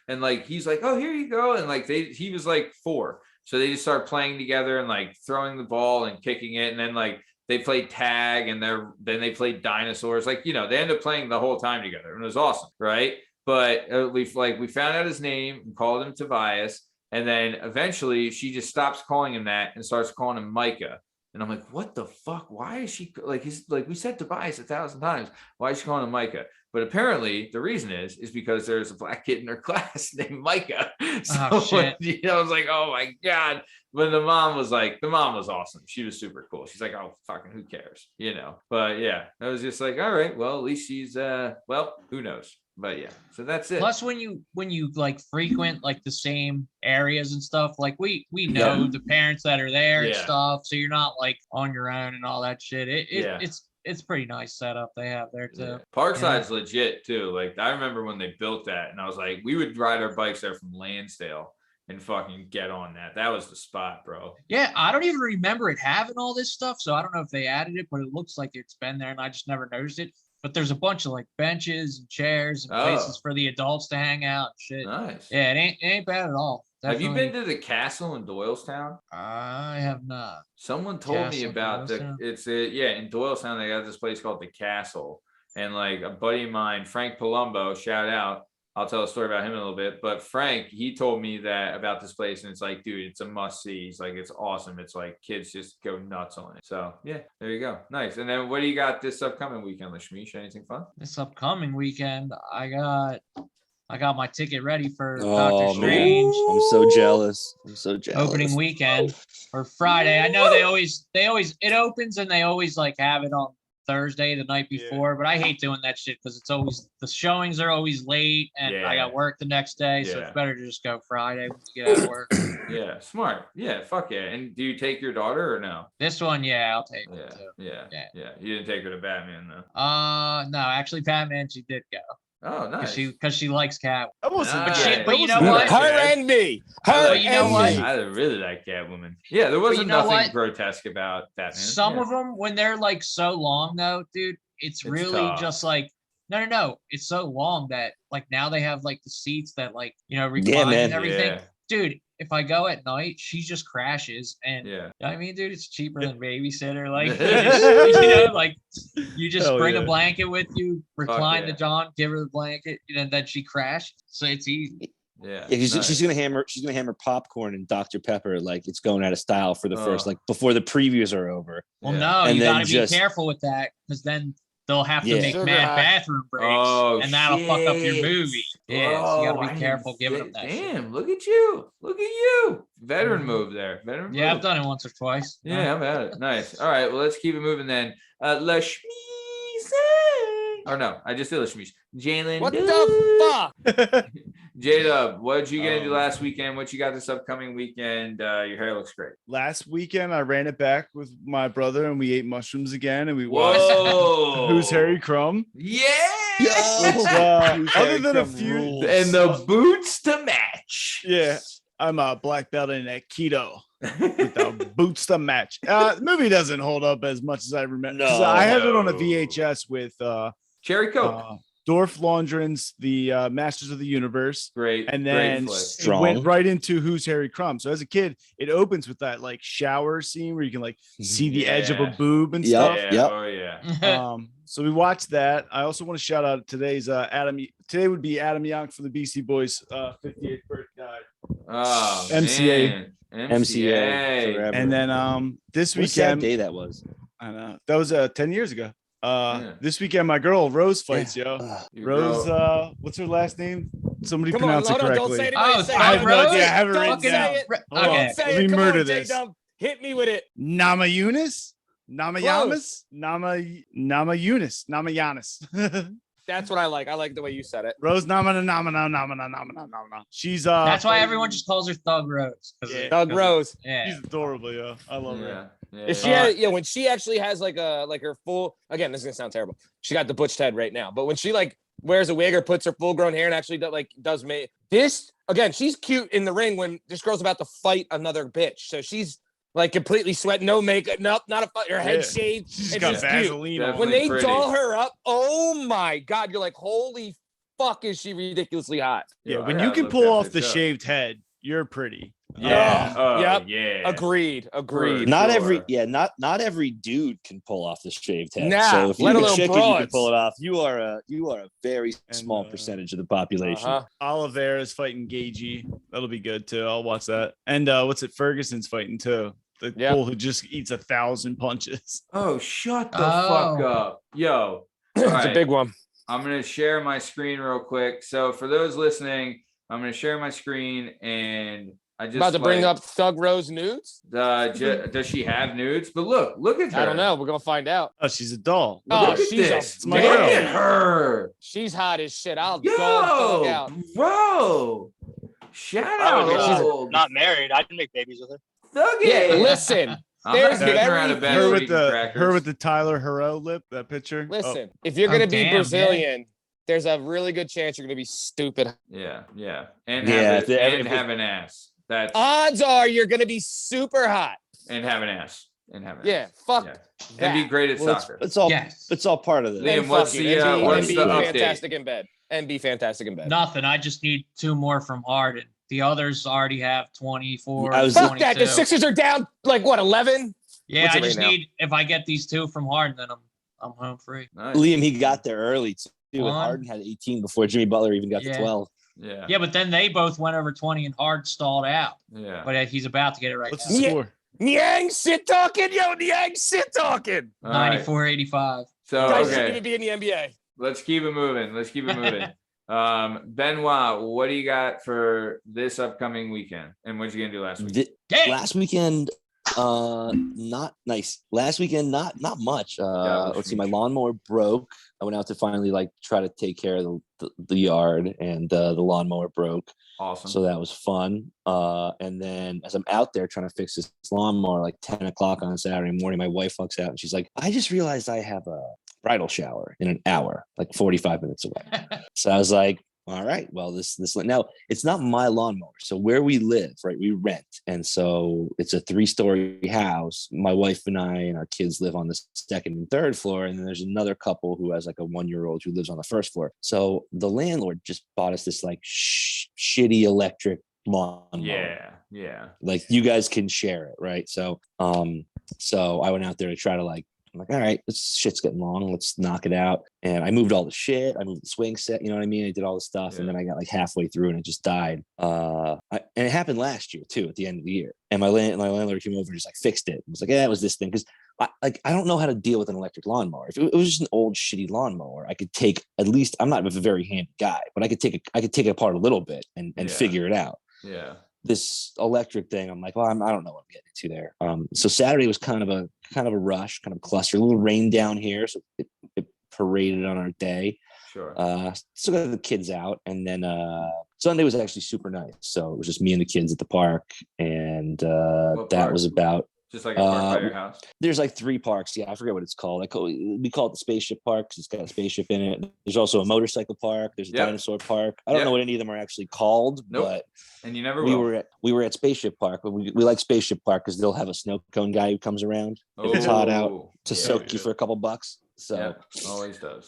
and like he's like, oh, here you go, and like he was like 4. So they just start playing together and like throwing the ball and kicking it. And then like they played tag and then they played dinosaurs. Like, you know, they end up playing the whole time together. And it was awesome. Right. But we found out his name and called him Tobias. And then eventually she just stops calling him that and starts calling him Micah. And I'm like, what the fuck? Why is she like, he's like, we said Tobias 1,000 times. Why is she calling him Micah? But apparently the reason is because there's a black kid in her class named Micah. So, shit. You know, I was like, oh my God. But the mom was awesome. She was super cool. She's like, oh, fucking who cares? You know, but yeah, I was just like, all right, well, at least she's, who knows? But yeah, so that's it. Plus when you like frequent like the same areas and stuff, like we know the parents that are there and stuff. So you're not like on your own and all that shit. It's pretty nice setup they have there too. Yeah. Parkside's legit too. Like I remember when they built that, and I was like, we would ride our bikes there from Lansdale and fucking get on that. That was the spot, bro. Yeah, I don't even remember it having all this stuff, so I don't know if they added it, but it looks like it's been there, and I just never noticed it. but there's a bunch of like benches and chairs and places for the adults to hang out and shit. Nice. Yeah, it ain't bad at all. Definitely. Have you been to the castle in Doylestown? I have not. Someone told me about in Doylestown they got this place called the Castle, and like a buddy of mine, Frank Palumbo, shout out. I'll tell a story about him in a little bit, but Frank, he told me that about this place, and it's like, dude, it's a must see. He's like, it's awesome. It's like kids just go nuts on it. So yeah, there you go. Nice. And then what do you got this upcoming weekend, Lasmeeshma? Anything fun? This upcoming weekend, I got my ticket ready for Doctor Strange. I'm so jealous. Opening weekend for Friday. I know they always it opens and they always like have it on Thursday the night before, but I hate doing that shit because it's always the showings are always late and I got work the next day, so it's better to just go Friday when you get out of work. Yeah, smart. Yeah, fuck yeah. And do you take your daughter or no? This one, I'll take her too. Yeah. You didn't take her to Batman though. No, actually Batman she did go. Oh, nice. Because she likes Cat. But you know what? Her and me. I really like Catwoman. Yeah, there wasn't nothing grotesque about Batman. Some of them, when they're like so long though, dude, it's really tough. Just like no. It's so long that like now they have like the seats that like recline and everything. Dude, if I go at night, she just crashes, and you know what I mean, dude, it's cheaper than babysitter. Like, you just bring a blanket with you, recline the John, give her the blanket, and then she crashed. So it's easy. Yeah, she's gonna hammer popcorn and Dr. Pepper like it's going out of style for the first like before the previews are over. Well, no, you gotta be careful with that because then they'll have to make mad bathroom breaks, and that'll fuck up your movie. Yeah, so you gotta be careful giving them that. Damn, look at you, veteran move there. I've done it once or twice. Yeah, I'm at it. Nice. All right, well, let's keep it moving then. Lasmeeshma. Or no, I just did Lasmeeshma. Jalen. What the fuck? J-Dub, what did you get into last weekend? What you got this upcoming weekend? Your hair looks great. Last weekend, I ran it back with my brother, and we ate mushrooms again, and we watched Who's Harry Crumb? Yeah! Other than a few rules. And the boots to match. Yeah, I'm a black belt in that keto with the boots to match. The movie doesn't hold up as much as I remember. I had it on a VHS with Cherry Coke. Dorf Lundgren's The Masters of the Universe. Great. And then it went right into Who's Harry Crumb. So as a kid, it opens with that like shower scene where you can like see the edge of a boob and stuff. Yep. Oh yeah. So we watched that. I also want to shout out today's today would be Adam Yonk for the BC Boys 58th birthday. Oh, MCA. MCA. And then this weekend. What a sad day that was. I know. That was 10 years ago. This weekend my girl Rose fights, Rose, what's her last name? Somebody pronounce it correctly. Don't say it. I have no idea. I have it written down. Don't say it. Let me murder this. J-Dub. Hit me with it. Namajunas? Namayamas? Namayanis. That's what I like. I like the way you said it. Rose Nama. She's that's why everyone just calls her Thug Rose. Thug Rose. Yeah. She's adorable, I love her. Yeah. When she actually has like her full, again, this is gonna sound terrible. She got the butched head right now, but when she like wears a wig or puts her full grown hair and actually does make this again, she's cute in the ring when this girl's about to fight another bitch. So she's like completely sweating, no makeup, not a fight, her head shaved. She's got Vaseline on. When they doll her up, oh my God, you're like, holy fuck, is she ridiculously hot? Yeah, when you can pull off the shaved head, you're pretty. Yeah. Agreed. Not every dude can pull off the shaved head. Nah, so if you're a chick and you can pull it off, you are a very small percentage of the population. Oliveira's fighting Gagey. That'll be good too. I'll watch that. And Ferguson's fighting too. The bull who just eats 1,000 punches. Oh, shut the fuck up. Yo. It's a big one. I'm going to share my screen real quick. So for those listening, I'm going to share my screen and I just about to bring up Thug Rose nudes. Does she have nudes? But look at her. I don't know. We're going to find out. Oh, she's a doll. Look at this. Look at her. She's hot as shit. I'll dog out. Bro. Shout out. She's not married. I can make babies with her. Yeah, listen. There's her with the Tyler Herro lip, that picture. Listen, if you're gonna be Brazilian, there's a really good chance you're gonna be stupid. Yeah. And have an ass. That's odds are you're gonna be super hot. And have an ass. in heaven. Yeah, fuck. Yeah. That. And be great at soccer. It's all part of it. Liam, what's the update? Fantastic in bed. And be fantastic in bed. Nothing. I just need 2 more from Harden. The others already have 24. Fuck that. The Sixers are down like what, 11? Yeah, I just need, if I get these 2 from Harden, then I'm home free. Nice. Liam, he got there early too. And Harden had 18 before Jimmy Butler even got to 12. Yeah. Yeah, but then they both went over 20 and Harden stalled out. Yeah. But he's about to get it right. What's the score? Niang sit talking, yo. Niang sit talking. 94-85. So guys shouldn't even be in the NBA. Let's keep it moving. Benoit, what do you got for this upcoming weekend? And what you gonna do last week? Last weekend, not nice. Last weekend, not much. Let's see, my lawnmower broke. I went out to finally try to take care of the yard, and the lawnmower broke. Awesome. So that was fun. And then as I'm out there trying to fix this lawnmower, 10 o'clock on Saturday morning, my wife walks out and she's like, I just realized I have a bridal shower in an hour, 45 minutes away. So I was like, all right, well, this now it's not my lawnmower. So where we live, right, we rent. And so it's a 3-story house. My wife and I and our kids live on the 2nd and 3rd floor. And then there's another couple who has a 1-year-old who lives on the 1st floor. So the landlord just bought us this shitty electric lawnmower. Yeah. You guys can share it, right? So I went out there to try to I'm like, all right, this shit's getting long. Let's knock it out. And I moved all the shit. I moved the swing set. You know what I mean? I did all the stuff. Yeah. And then I got halfway through and it just died. And it happened last year too, at the end of the year. And my landlord came over and just fixed it. It was it was this thing. Cause I don't know how to deal with an electric lawnmower. If it was just an old shitty lawnmower, I could take at least, I'm not a very handy guy, but I could take it apart a little bit and figure it out. Yeah. This electric thing, I'm like, well, I don't know what I'm getting into there. So Saturday was kind of a rush, kind of a cluster, a little rain down here. So it paraded on our day. Sure. Still got the kids out. And then Sunday was actually super nice. So it was just me and the kids at the park. And that was about. Just a park by your house? There's 3 parks. Yeah, I forget what it's called. We call it the spaceship park because it's got a spaceship in it. There's also a motorcycle park. There's a dinosaur park. I don't know what any of them are actually called, but and you never will. We were at Spaceship Park, but we like Spaceship Park because they'll have a snow cone guy who comes around if it's hot out to soak you for a couple bucks. So always does.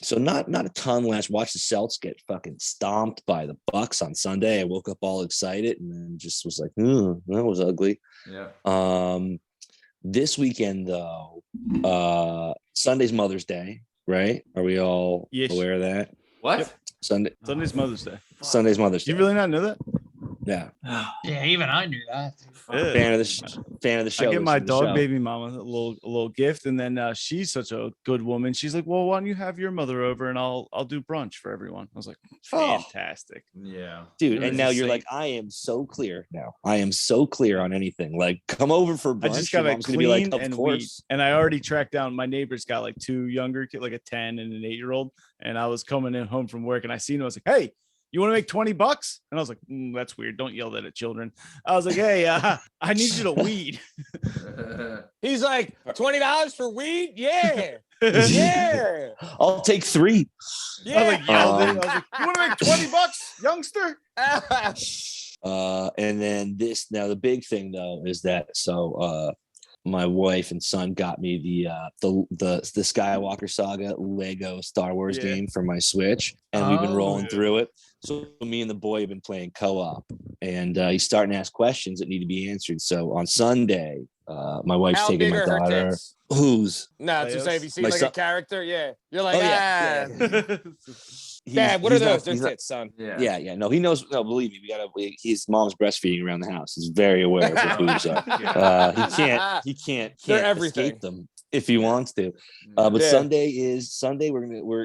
So not a ton last. Watched the Celts get fucking stomped by the Bucks on Sunday. I woke up all excited and then just was like, that was ugly. Yeah. This weekend though, Sunday's Mother's Day, right? Are we all aware of that? What? Yep. Sunday's Mother's Day. Sunday's Mother's Day. You really not know that? Yeah. Yeah, even I knew that. Fan of the show. I get my dog baby mama a little gift, and then she's such a good woman. She's like, "Well, why don't you have your mother over, and I'll do brunch for everyone." I was like, "Fantastic." Yeah, dude. And now you're like, I am so clear now. I am so clear on anything. Come over for brunch. I just got clean of course. And I already tracked down. My neighbor's got 2 younger kids, a 10 and an 8-year-old. And I was coming in home from work, and I seen him. I was like, "Hey, you want to make $20?" And I was like, that's weird. Don't yell that at children. I was like, "Hey, I need you to weed." He's like, $20 for weed? Yeah. Yeah. I'll take 3. Yeah. I was like, "You want to make $20, youngster?" And then now the big thing though is that my wife and son got me the Skywalker Saga Lego Star Wars game for my Switch, and we've been rolling through it. So me and the boy have been playing co-op, and he's starting to ask questions that need to be answered. So on Sunday, my wife's taking my daughter. Who's? No, to say if you see a character, you're like, Dad, what are those? They're tits, son. Yeah. No, he knows. No, believe me, his mom's breastfeeding around the house. He's very aware of what boobs are. He can't escape them if he wants to. But Sunday.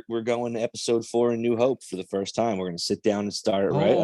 We're going to episode 4 in New Hope for the first time. We're gonna sit down and start it right.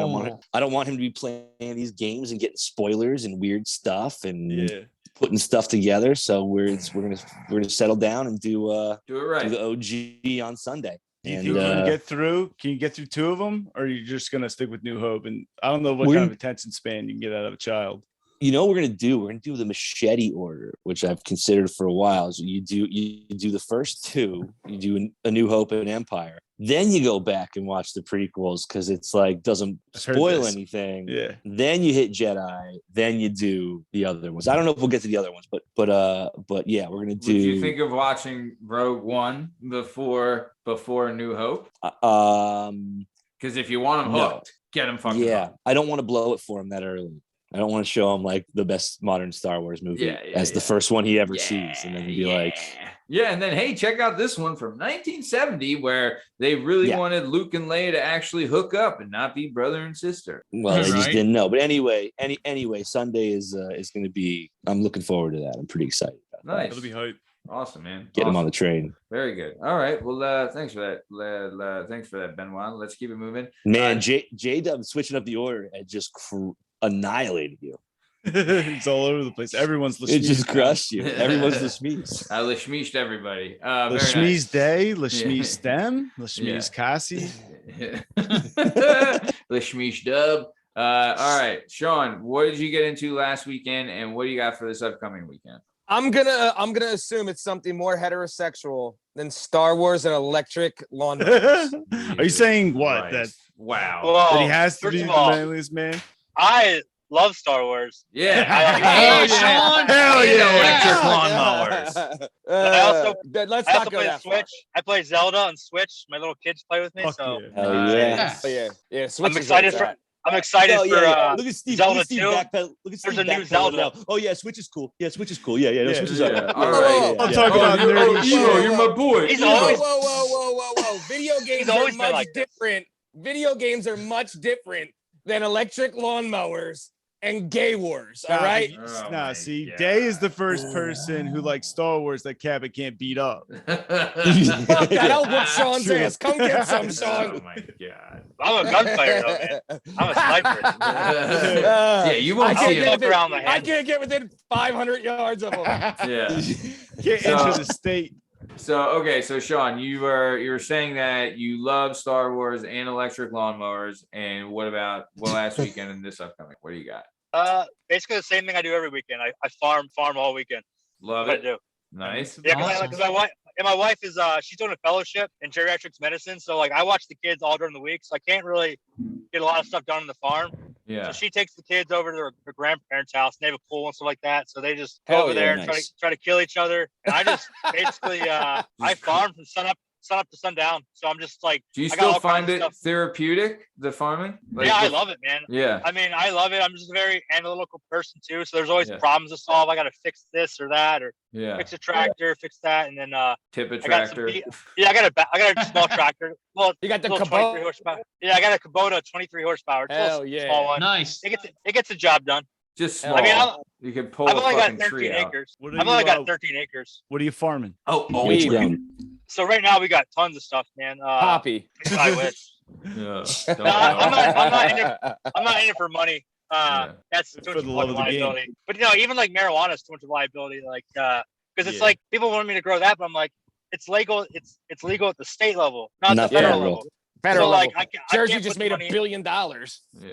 I don't want him to be playing these games and getting spoilers and weird stuff and putting stuff together. So we're gonna settle down and do it right. Do the OG on Sunday. Can you get through 2 of them, or are you just gonna stick with New Hope? And I don't know what kind of attention span you can get out of a child. You know what we're gonna do? We're gonna do the machete order, which I've considered for a while. So you do the first two, you do A New Hope and Empire, then you go back and watch the prequels because it's like doesn't spoil anything. Yeah. Then you hit Jedi, then you do the other ones. I don't know if we'll get to the other ones, but yeah, we're gonna do. Did you think of watching Rogue One before A New Hope? Because if you want them hooked, get them fucking hooked. I don't want to blow it for him that early. I don't want to show him like the best modern Star Wars movie as the first one he ever sees, and then be like, and then hey, check out this one from 1970 where they really wanted Luke and Leia to actually hook up and not be brother and sister. Well, they just didn't know. But anyway, Sunday is going to be. I'm looking forward to that. I'm pretty excited about that. It'll be hype. Awesome, man. Get him on the train. Very good. All right. Well, thanks for that. Thanks for that, Benoit. Let's keep it moving. Man, J Dub switching up the order and just annihilated you. It's all over the place. Everyone's Lasmeeshma. It just crushed you. Everyone's Lasmeeshma. I Lasmeeshed everybody. Lasmeeshma Day, Lasmeeshma Stem, Lasmeeshma Cassie. Lasmeeshma Dub. All right, Sean, what did you get into last weekend, and what do you got for this upcoming weekend? I'm gonna assume it's something more heterosexual than Star Wars and electric lawnmowers. Are you saying what? That that he has to be the manliest man? I love Star Wars. Yeah. Hell yeah. Electric lawnmowers. I also play the Switch. I play Zelda on Switch. My little kids play with me. Yeah. Switch I'm excited for look at Steve. Zelda look at Steve 2. Backpedal. Look at Steve There's a new backpedal Zelda. now. Oh yeah, Switch is cool. Yeah, Switch is cool. Yeah. No, Switch is up. All right. I'm talking about nerdy shit. You're my boy. He's always Whoa. Video games are much different. Video games are much different than electric lawnmowers and gay wars. All right. Day is the first person who likes Star Wars that Cabot can't beat up. Fuck that! I'll whoop Sean's ass. Come get some, Sean. Oh my god. I'm a gunfighter though, man. I'm a sniper. You won't see it around my head. I can't get within 500 yards of him. Can't enter the state. So Sean, you were saying that you love Star Wars and electric lawnmowers, and what about last weekend and this upcoming? What do you got? Basically the same thing I do every weekend. I farm all weekend. Love it. I do. Nice. Yeah, because my wife is she's doing a fellowship in geriatrics medicine, so like I watch the kids all during the week, so I can't really get a lot of stuff done on the farm. Yeah. So she takes the kids over to her grandparents' house, and they have a pool and stuff like that. So they just go over there and try to kill each other. And I just basically I farm from sun up to sundown. So I'm just like, do you still find it therapeutic, the farming? I love it, man. Yeah. I mean, I love it. I'm just a very analytical person too. So there's always problems to solve. I got to fix this or that, or fix a tractor, fix that, and then tip a tractor. I got a small tractor. Well, you got the Kubota 23 horsepower. Yeah, I got a Kubota 23 horsepower. Hell yeah. Small one. Nice. It gets the job done. Just small. I mean, you can pull. I've only got 13 acres. I've only got 13 acres. What are you farming? So right now we got tons of stuff, man. Poppy. I wish. Yeah. I'm not in it for money. That's too much liability. But even like marijuana is too much liability. Like, because it's like people want me to grow that, but I'm like, it's legal. It's legal at the state level, not the federal level. Federal level. Jersey just made $1 billion. Yeah.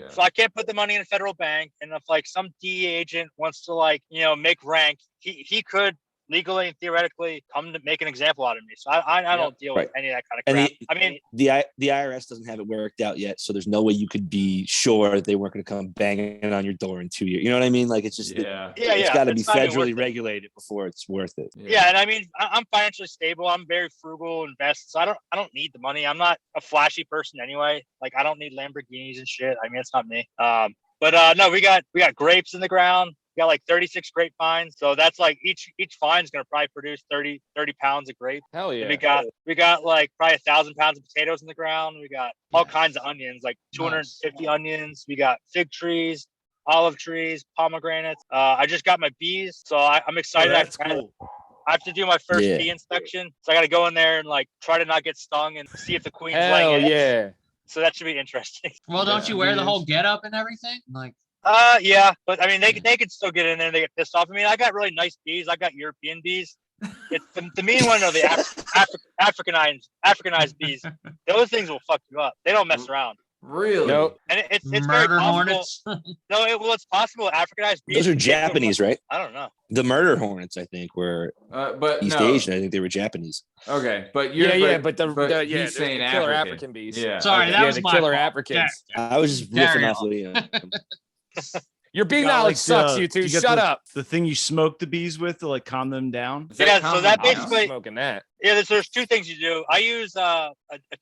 So I can't put the money in a federal bank. And if like some DEA agent wants to make rank, he could legally and theoretically come to make an example out of me. So I don't deal with any of that kind of crap. I mean, the IRS doesn't have it worked out yet, so there's no way you could be sure they weren't going to come banging on your door in 2 years. You know what I mean? Like it's just it's got to be federally regulated before it's worth it. Yeah, and I mean, I'm financially stable. I'm very frugal, invest. So I don't need the money. I'm not a flashy person anyway. Like I don't need Lamborghinis and shit. I mean, it's not me. But no, we got grapes in the ground. We got like 36 grapevines. So that's like each vine is going to probably produce 30 pounds of grape. Hell yeah. And we got like probably 1,000 pounds of potatoes in the ground. We got all kinds of onions, like 250 onions. We got fig trees, olive trees, pomegranates. I just got my bees. So I'm excited. That's cool. I have to do my first bee inspection. So I got to go in there and like try to not get stung and see if the queen's laying eggs. So that should be interesting. Well, don't you wear the whole getup and everything? Like, yeah, but I mean, they could still get in there and they get pissed off. I mean, I got really nice bees. I got European bees. It's the mean one are the Africanized bees. Those things will fuck you up. They don't mess around. Really? Nope. And it's very Murder possible. hornets. No, it's possible. Africanized bees. Those are Japanese, right? I don't know. The murder hornets, I think, were but East Asian. I think they were Japanese. Okay, but He's saying African. killer African bees. Yeah. Sorry, that was the my killer fault. Africans. I was just Carry riffing off on. Liam. Your bee Got, knowledge like, sucks, the- you two. you got Shut the- up. The thing you smoke the bees with to like calm them down. Yeah, so that I'm basically, smoking that. yeah, there's two things you do. I use a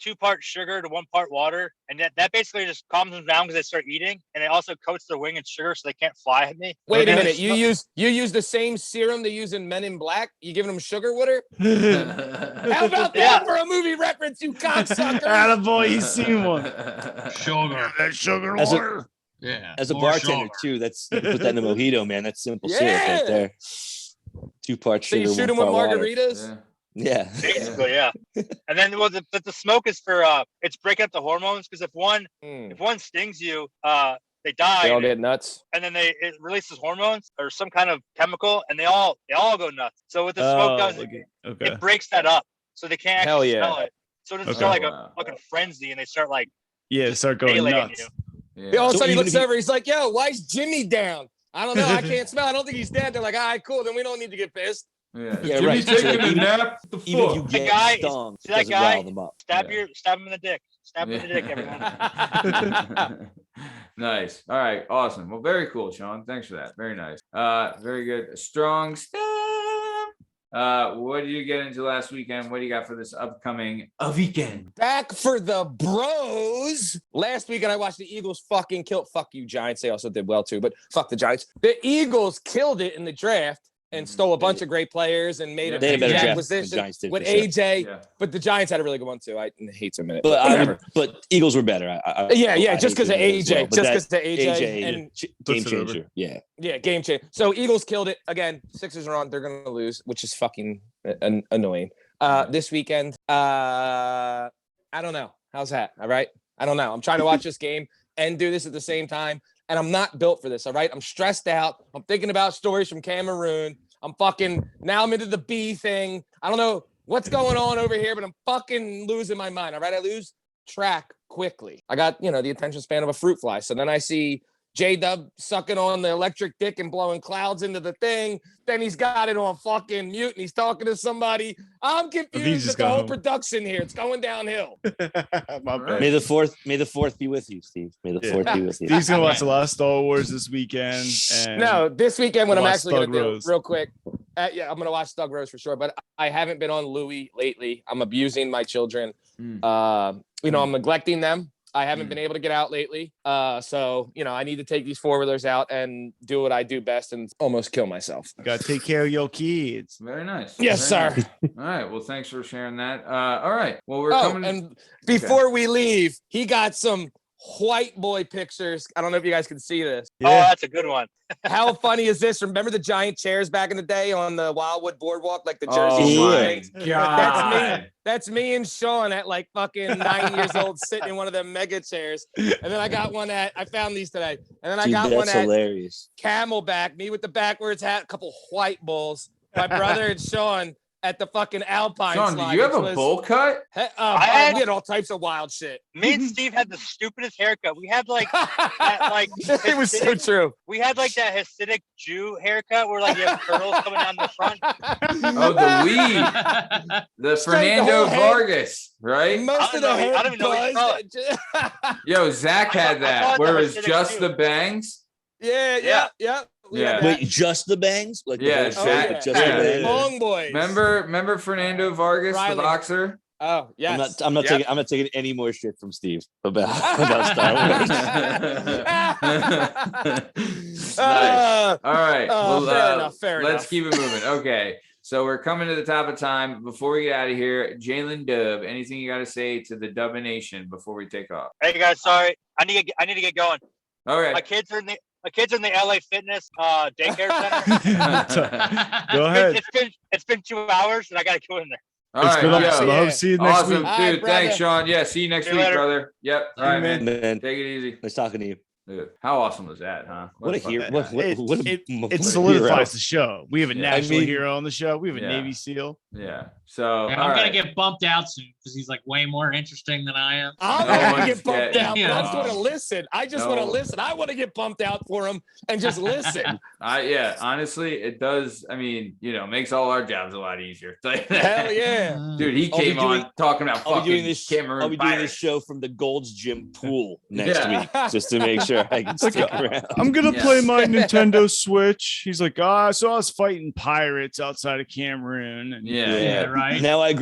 2-part sugar to 1-part water, and that basically just calms them down because they start eating, and it also coats their wing in sugar so they can't fly at me. Wait a Okay. minute. You use the same serum they use in Men in Black? You giving them sugar water? How about that Yeah. for a movie reference, you cocksucker? Attaboy, he's seen one. Sugar. That sugar As a- water. Yeah. As a more bartender sugar. too, that's you can put that in a mojito, man. That's simple syrup Yeah. right there. 2-part So sugar. you shoot them with 1-part water. margaritas? Yeah. Basically, yeah. And then the smoke is for it's breaking up the hormones because if one stings you, they die. They all get nuts. And then it releases hormones or some kind of chemical, and they all go nuts. So what the smoke does, Okay. it breaks that up, so they can't Hell actually yeah. smell it. So it's Okay. start like Wow. a fucking frenzy, and they start like Yeah, start going annihilating nuts. you. Yeah. All of a So sudden he even looks if you- over. He's like, "Yo, why is Jimmy down? I don't know. I can't smell. I don't think he's dead." They're like, "All right, cool. Then we don't need to get pissed." Yeah, Yeah, Jimmy right. So, taking like, a even- nap. What the Even if fuck? you The get guy- stung, see it that doesn't guy? rile them up. Stab Yeah. him in the dick. Stab him in the dick, everyone. Nice. All right. Awesome. Well, very cool, Sean. Thanks for that. Very nice. Very good. Strong stuff. What did you get into last weekend? What do you got for this upcoming weekend? Back for the bros. Last weekend I watched the Eagles fucking kill. Fuck you, Giants. They also did well too, but fuck the Giants. The Eagles killed it in the draft and stole a bunch of great players and made They had a better big draft than acquisition Giants did, with for sure. AJ. Yeah. But the Giants had a really good one too. I hate to admit it. But but Eagles were better. Yeah, just because of hate AJ. them as well, but just that because of AJ. And game Puts it over. changer. Yeah. yeah, game changer. So Eagles killed it again. Sixers are on. They're gonna lose, which is fucking annoying. This weekend, I don't know. How's that? All right. I don't know. I'm trying to watch this game and do this at the same time, and I'm not built for this. All right. I'm stressed out. I'm thinking about stories from Cameroon. I'm into the B thing. I don't know what's going on over here, but I'm fucking losing my mind. All right. I lose track quickly. I got, the attention span of a fruit fly. So then I see J-Dub sucking on the electric dick and blowing clouds into the thing. Then he's got it on fucking mute and he's talking to somebody. I'm confused with the whole production here. It's going downhill. My bad. May the fourth be with you, Steve. May the fourth be with you. Steve's gonna watch a lot of Star Wars this weekend. And No, this weekend what I'm watch actually going Thug to do Rose. real quick. I'm going to watch Thug Rose for sure, but I haven't been on Louis lately. I'm abusing my children. I'm neglecting them. I haven't been able to get out lately. So, I need to take these 4-wheelers out and do what I do best and almost kill myself. You gotta take care of your kids. Very nice. Yes, Very sir. nice. All right. Well, thanks for sharing that. All right. Well, we're coming. And before we leave, he got some white boy pictures. I don't know if you guys can see this. Oh, that's a good one. How funny is this? Remember the giant chairs back in the day on the Wildwood Boardwalk, like the Jersey Oh Shore my things? God. That's me and Sean at like fucking 9 years old sitting in one of them mega chairs. And then I got one I found these today. And then I got one that's at hilarious. Camelback, me with the backwards hat, a couple white bulls. My brother and Sean at the fucking Alpine Sean, slide. do you have which a was- bowl cut? we had all types of wild shit. Me and Steve had the stupidest haircut. We had like that, like It was so Hasidic- true. We had like that Hasidic Jew haircut where like you have curls coming down the front. Oh, the weed. The Straight Fernando the whole head. Vargas, right? Most of the hair I don't even know what you buzzed. Yo, Zach had I that thought where that it was was Hasidic just too. the bangs. Yeah. We had that. Wait, just the bangs? Like the Yeah, whole Zach- shit, just yeah. the bangs? Long boys. Remember Fernando Vargas, Riley. the boxer? Oh, yes. I'm not Yep. taking any more shit from Steve about Star Wars. Nice. All right. Fair let's enough. keep it moving. Okay. So we're coming to the top of time. Before we get out of here, Lyn Dub, anything you got to say to the Dub Nation before we take off? Hey guys, sorry. I need to get going. Okay. My kids are in the LA Fitness daycare center. Go ahead. It's been 2 hours and I gotta go in there. All It's right. been Yo. I'll see you next Awesome, week. All dude. right, brother. Thanks, Sean. Yeah, see you next See you week, later. brother. Yep. All See you, right, man. Man, Take it easy. nice talking to you. Dude, how awesome was that, huh? What a hero! It solidifies the show. We have a national hero on the show. We have a Navy SEAL. Yeah. So I'm gonna get bumped out soon because he's like way more interesting than I am. I'm gonna get bumped out, but I just want to listen. I just want to listen. I want to get bumped out for him and just listen. Honestly, it does. I mean, makes all our jobs a lot easier. Hell yeah, dude. He came on talking about fucking Cameroon. I'll be doing this show from the Gold's Gym pool next week just to make sure I can stick around. I'm gonna play my Nintendo Switch. He's like, so I was fighting pirates outside of Cameroon. And right. Now I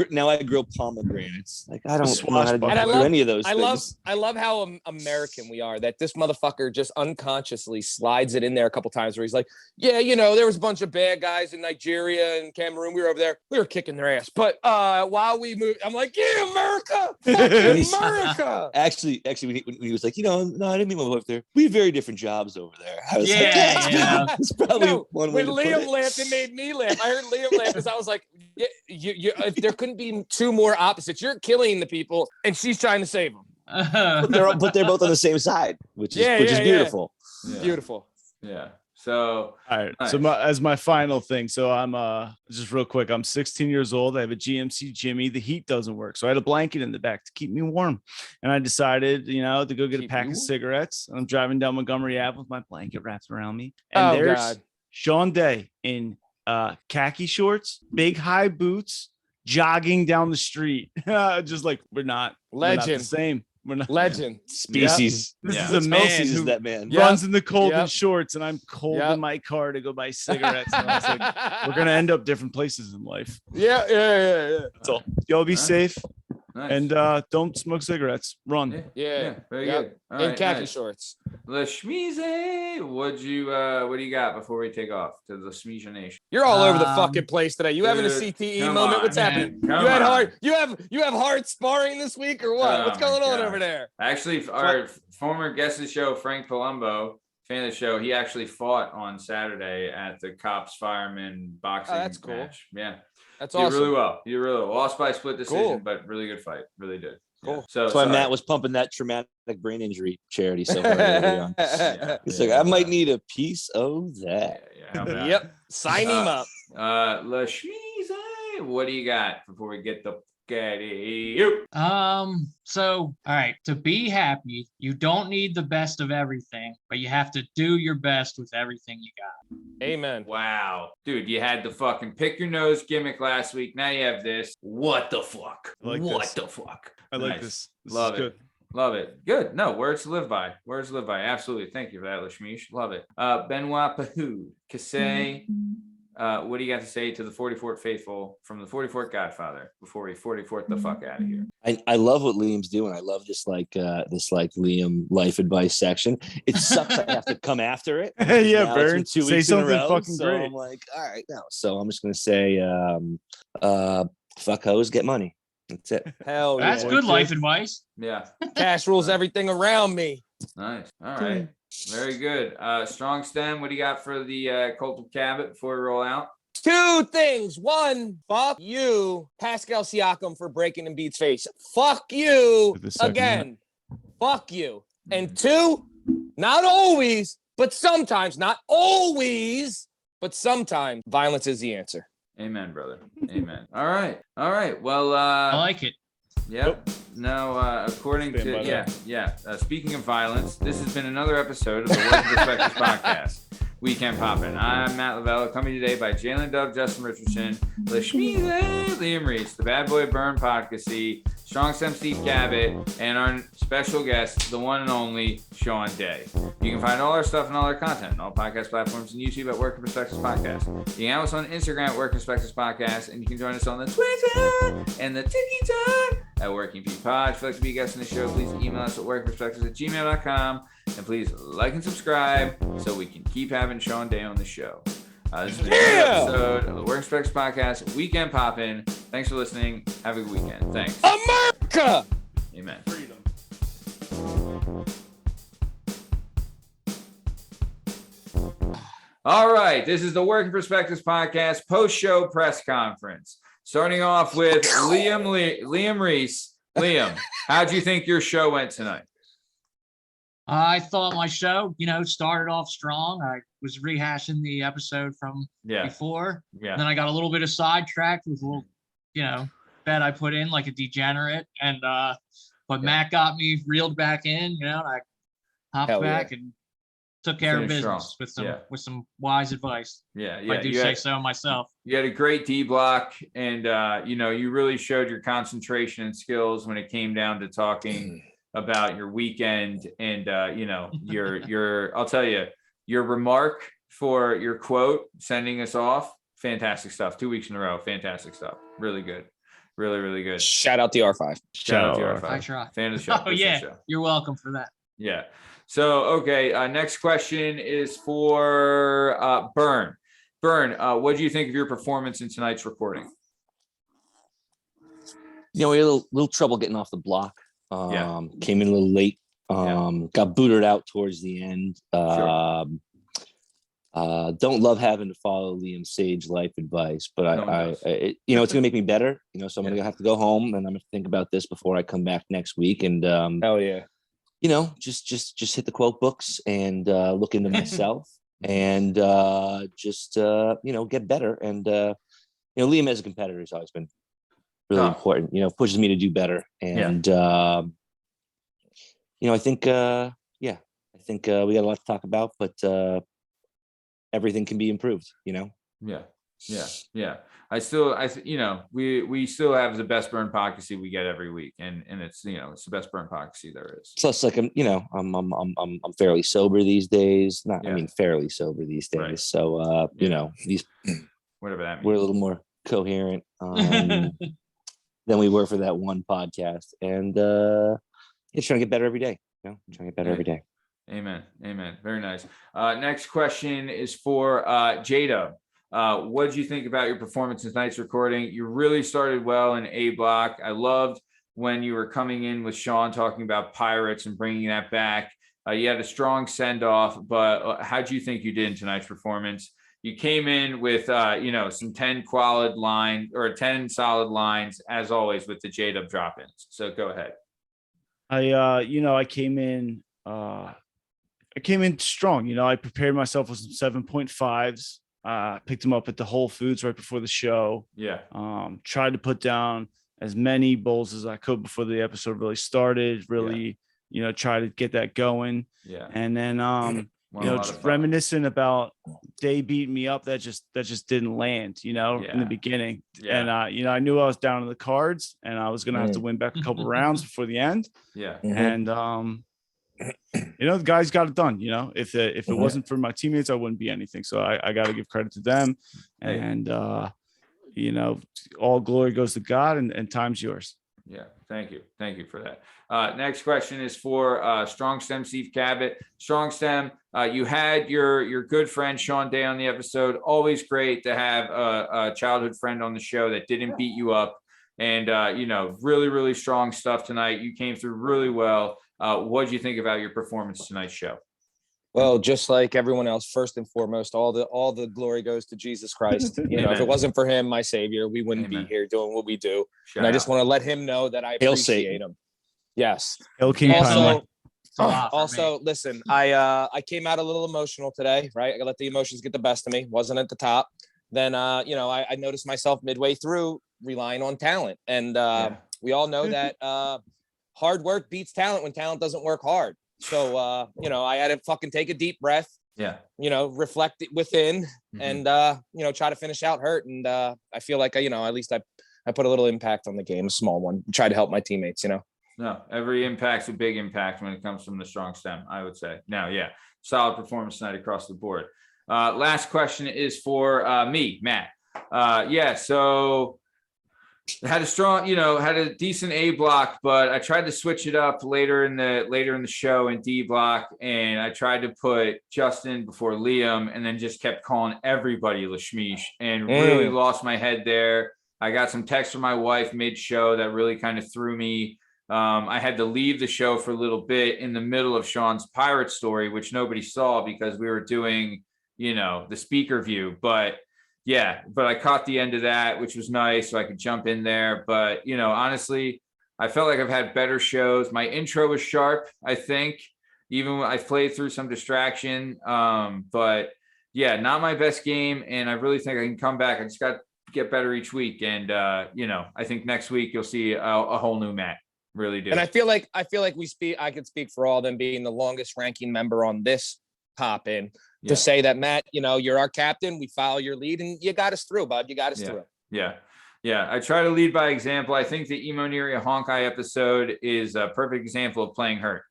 grill pomegranates. Like I don't know how to do any of those things. I love how American we are. That this motherfucker just unconsciously slides it in there a couple times where he's like, there was a bunch of bad guys in Nigeria and Cameroon. We were over there. We were kicking their ass. But while we moved, I'm like, yeah, America, America. Actually, when he was like, no, I didn't mean my wife there. We have very different jobs over there. I was like, it's probably one way to put it. When Liam laughed, it made me laugh. I heard Liam laugh because I was like, if there couldn't be two more opposites. You're killing the people, and she's trying to save them. but they're both on the same side, which is beautiful. Yeah. Beautiful. Yeah. So, all right. Nice. So as my final thing, so I'm just real quick. I'm 16 years old. I have a GMC Jimmy. The heat doesn't work, so I had a blanket in the back to keep me warm. And I decided, to go get a pack of cigarettes. I'm driving down Montgomery Ave with my blanket wrapped around me, and there's Sean Day in khaki shorts, big high boots, jogging down the street. Just like we're not the same. We're not legend species. This is a man who that man runs in the cold in shorts, and I'm cold in my car to go buy cigarettes. And I was like, we're gonna end up different places in life. Yeah. That's all. Y'all be safe. Nice. And don't smoke cigarettes. Run. Yeah. Very good. All right, in khaki shorts. Lasmeeshma, what do you got before we take off to the Lasmeeshma Nation? You're all over the fucking place today. You having a CTE moment? What's happening? You have hard sparring this week or what? What's going on over there? Actually, our former guest of the show, Frank Palumbo, fan of the show, he actually fought on Saturday at the Cops Firemen boxing match. Cool. Yeah. That's awesome. You did really well. Lost by split decision, but really good fight. Really did. Cool. Yeah. So that's why Matt was pumping that traumatic brain injury charity so hard early on. He's like, I might need a piece of that. Yep. Sign him up. Lasmeeshma, what do you got before we get the So, all right, to be happy, you don't need the best of everything, but you have to do your best with everything you got. Amen. Wow. Dude, you had the fucking pick your nose gimmick last week. Now you have this. What the fuck? I like this. Love it. Love it. Good. No, words to live by. Absolutely. Thank you for that, Lasmeesh. Love it. Benoit Pahu, Kasey. What do you got to say to the 44th faithful from the 44th Godfather before we 44th the fuck out of here? I love what Liam's doing. I love this Liam life advice section. It sucks I have to come after it. Yeah, Bern, say something fucking great. I'm like, all right, now. So I'm just gonna say, fuck hoes, get money. That's it. Hell yeah. That's good life advice. Yeah. Cash rules everything around me. Nice. All right. Very good. Strong stem. What do you got for the cult of Cabot before we roll out? 2 things. 1, fuck you, Pascal Siakam, for breaking Embiid's face. Fuck you again. Fuck you. And 2, not always, but sometimes, not always, but sometimes, violence is the answer. Amen, brother. Amen. All right. Well, I like it. Yep. Now, according to speaking of violence, this has been another episode of the Work Perspectives Podcast. Weekend Poppin'. I'm Matt Lavelle, accompanied today by Lyn Dub, Justin Richardson, Lasmeeshma, Liam Reese, the bad boy Bern Podcasy, Strong Stem Steve Cabot, and our special guest, the one and only Sean Day. You can find all our stuff and all our content on all podcast platforms and YouTube at Work Perspectives Podcast. You can find us on Instagram at Work Perspectives Podcast, and you can join us on the Twitter and the TikTok at Working P Pod. If you'd like to be a guest on the show, please email us at workperspectives@gmail.com. And please like and subscribe so we can keep having Sean Day on the show. This has been another episode of the Work Perspectives Podcast, Weekend Poppin'. Thanks for listening. Have a good weekend. Thanks. America! Amen. Freedom. All right. This is the Working Perspectives Podcast post-show press conference. Starting off with Liam Reese. Liam, how'd you think your show went tonight? I thought my show, started off strong. I was rehashing the episode from before. Yeah. And then I got a little bit of sidetracked with a little, bet I put in like a degenerate. And but Matt got me reeled back in, and I hopped back and took care of business with some wise advice. Yeah. If I do say so myself. You had a great D block, and you really showed your concentration and skills when it came down to talking about your weekend, and your I'll tell you, your remark for your quote sending us off, fantastic stuff. 2 weeks in a row, fantastic stuff. Really good. Really, really good. Shout out the R5. Shout out the R5. I try. Fan of the show. Oh yeah, you're welcome for that. Yeah. So okay, next question is for Bern. Bern, what do you think of your performance in tonight's recording? We had a little trouble getting off the block. Came in a little late. Got booted out towards the end. Don't love having to follow Liam's sage life advice, but it's gonna make me better. So I'm gonna have to go home and I'm gonna think about this before I come back next week. And hell yeah, just hit the quote books and look into myself and get better. And Liam as a competitor has always been really important. Pushes me to do better. And I think we got a lot to talk about, but everything can be improved. Yeah. We still have the best Bern Podcasy we get every week, and it's it's the best Bern Podcasy there is. Plus, like I'm fairly sober these days. Fairly sober these days. Right. So these whatever that means. We're a little more coherent than we were for that one podcast, and it's trying to get better every day. Trying to get better every day. Amen. Very nice. Next question is for J-Dub. What did you think about your performance in tonight's recording? You really started well in A block. I loved when you were coming in with Sean talking about pirates and bringing that back. You had a strong send off, but how do you think you did in tonight's performance? You came in with some 10 solid lines as always with the J-Dub drop-ins. So go ahead. I came in strong. I prepared myself with some 7.5s. Picked them up at the Whole Foods right before the show. Yeah. Tried to put down as many bowls as I could before the episode really started. Really, try to get that going. Yeah. And then just reminiscing about Day beating me up, that just didn't land, in the beginning. Yeah. And I knew I was down in the cards and I was gonna have to win back a couple rounds before the end. Yeah. And the guys got it done. If it wasn't for my teammates, I wouldn't be anything. So I got to give credit to them. And all glory goes to God, and time's yours. Yeah, thank you for that. Next question is for Strong Stem Steve Cabot. Strong Stem, you had your good friend Sean Day on the episode. Always great to have a childhood friend on the show that didn't beat you up. And really, really strong stuff tonight. You came through really well. What did you think about your performance tonight's show? Well, just like everyone else, first and foremost, all the glory goes to Jesus Christ. If it wasn't for him, my savior, we wouldn't be here doing what we do. And I just want to let him know that I appreciate him. Yes. Also, listen, I came out a little emotional today, right? I let the emotions get the best of me. Wasn't at the top. Then, I noticed myself midway through relying on talent. And we all know that hard work beats talent when talent doesn't work hard. So, I had to fucking take a deep breath. Yeah. Reflect it within and, try to finish out hurt. And I feel like, at least I put a little impact on the game, a small one. Try to help my teammates, No, every impact's a big impact when it comes from the Strong Stem, I would say. Now, solid performance tonight across the board. Last question is for me, Matt. So had a decent A block, but I tried to switch it up later in the show in D block, and I tried to put Justin before Liam, and then just kept calling everybody Lasmeeshma, and really lost my head there. I got some text from my wife mid-show that really kind of threw me. I had to leave the show for a little bit in the middle of Sean's pirate story, which nobody saw because we were doing, the speaker view, but I caught the end of that, which was nice. So I could jump in there. But, honestly, I felt like I've had better shows. My intro was sharp, I think. even when I played through some distraction. But yeah, not my best game. And I really think I can come back. I just got to get better each week. And, I think next week you'll see a whole new Matt. Really do. And I feel like I could speak for all of them being the longest ranking member on this pop in to say that, Matt, you're our captain. We follow your lead and you got us through, bud. You got us through. Yeah. Yeah. I try to lead by example. I think the Imo Ahonkhai episode is a perfect example of playing hurt.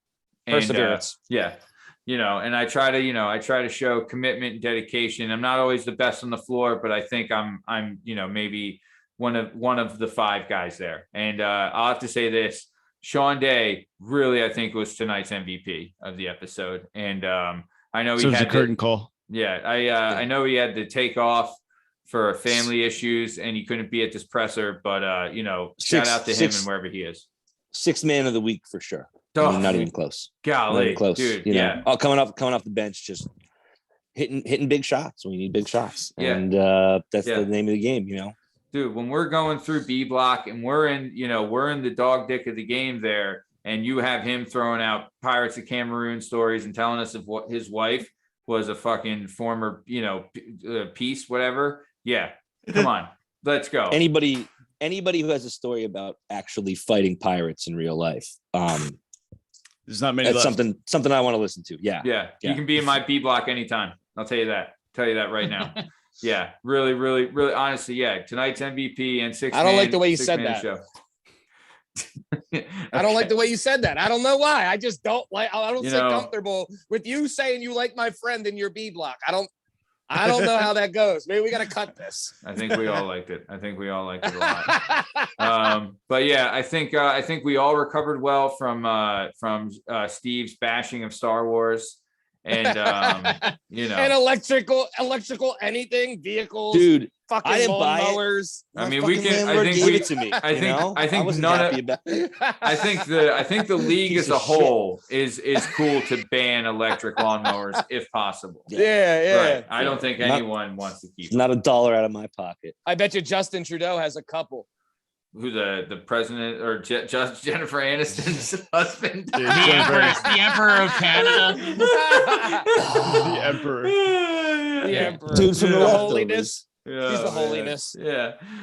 Perseverance. And I try to show commitment and dedication. I'm not always the best on the floor, but I think I'm maybe one of the 5 guys there. And I'll have to say this, Sean Day really, I think, was tonight's MVP of the episode. And I know he had a curtain call. Yeah. I know he had to take off for family issues and he couldn't be at this presser, but shout out to him and wherever he is. 6th man of the week for sure. Not even close. Golly, not even close. Dude. Coming off the bench, just hitting big shots when you need big shots. Yeah. And that's the name of the game, Dude, when we're going through B block and we're in the dog dick of the game there, and you have him throwing out Pirates of Cameroon stories and telling us of what his wife was a fucking former, piece, whatever. Yeah. Come on. Let's go. Anybody who has a story about actually fighting pirates in real life. There's not many. That's something I want to listen to. Yeah. You can be in my B block anytime. I'll tell you that. Right now. Yeah, really, really, really, honestly, yeah. Tonight's MVP and 6. I don't like the way you said that. I don't like the way you said that. I don't know why. I just don't like. I don't feel comfortable with you saying you like my friend in your B block. I don't know how that goes. Maybe we got to cut this. I think we all liked it. A lot. But yeah, I think we all recovered well from Steve's bashing of Star Wars. And and electrical anything, vehicles, dude. Fucking I didn't buy mowers. I mean, we can. I think gave it to me. I think none of. I think the league as a whole is cool to ban electric lawnmowers if possible. Yeah. Right. I don't think anyone wants to keep. Not $1 out of my pocket. I bet you Justin Trudeau has a couple. Who the president or just Jennifer Aniston's husband? The Emperor of Canada. The Emperor. The Emperor. Dude from the holiness. Yeah, he's the holiness. Yeah.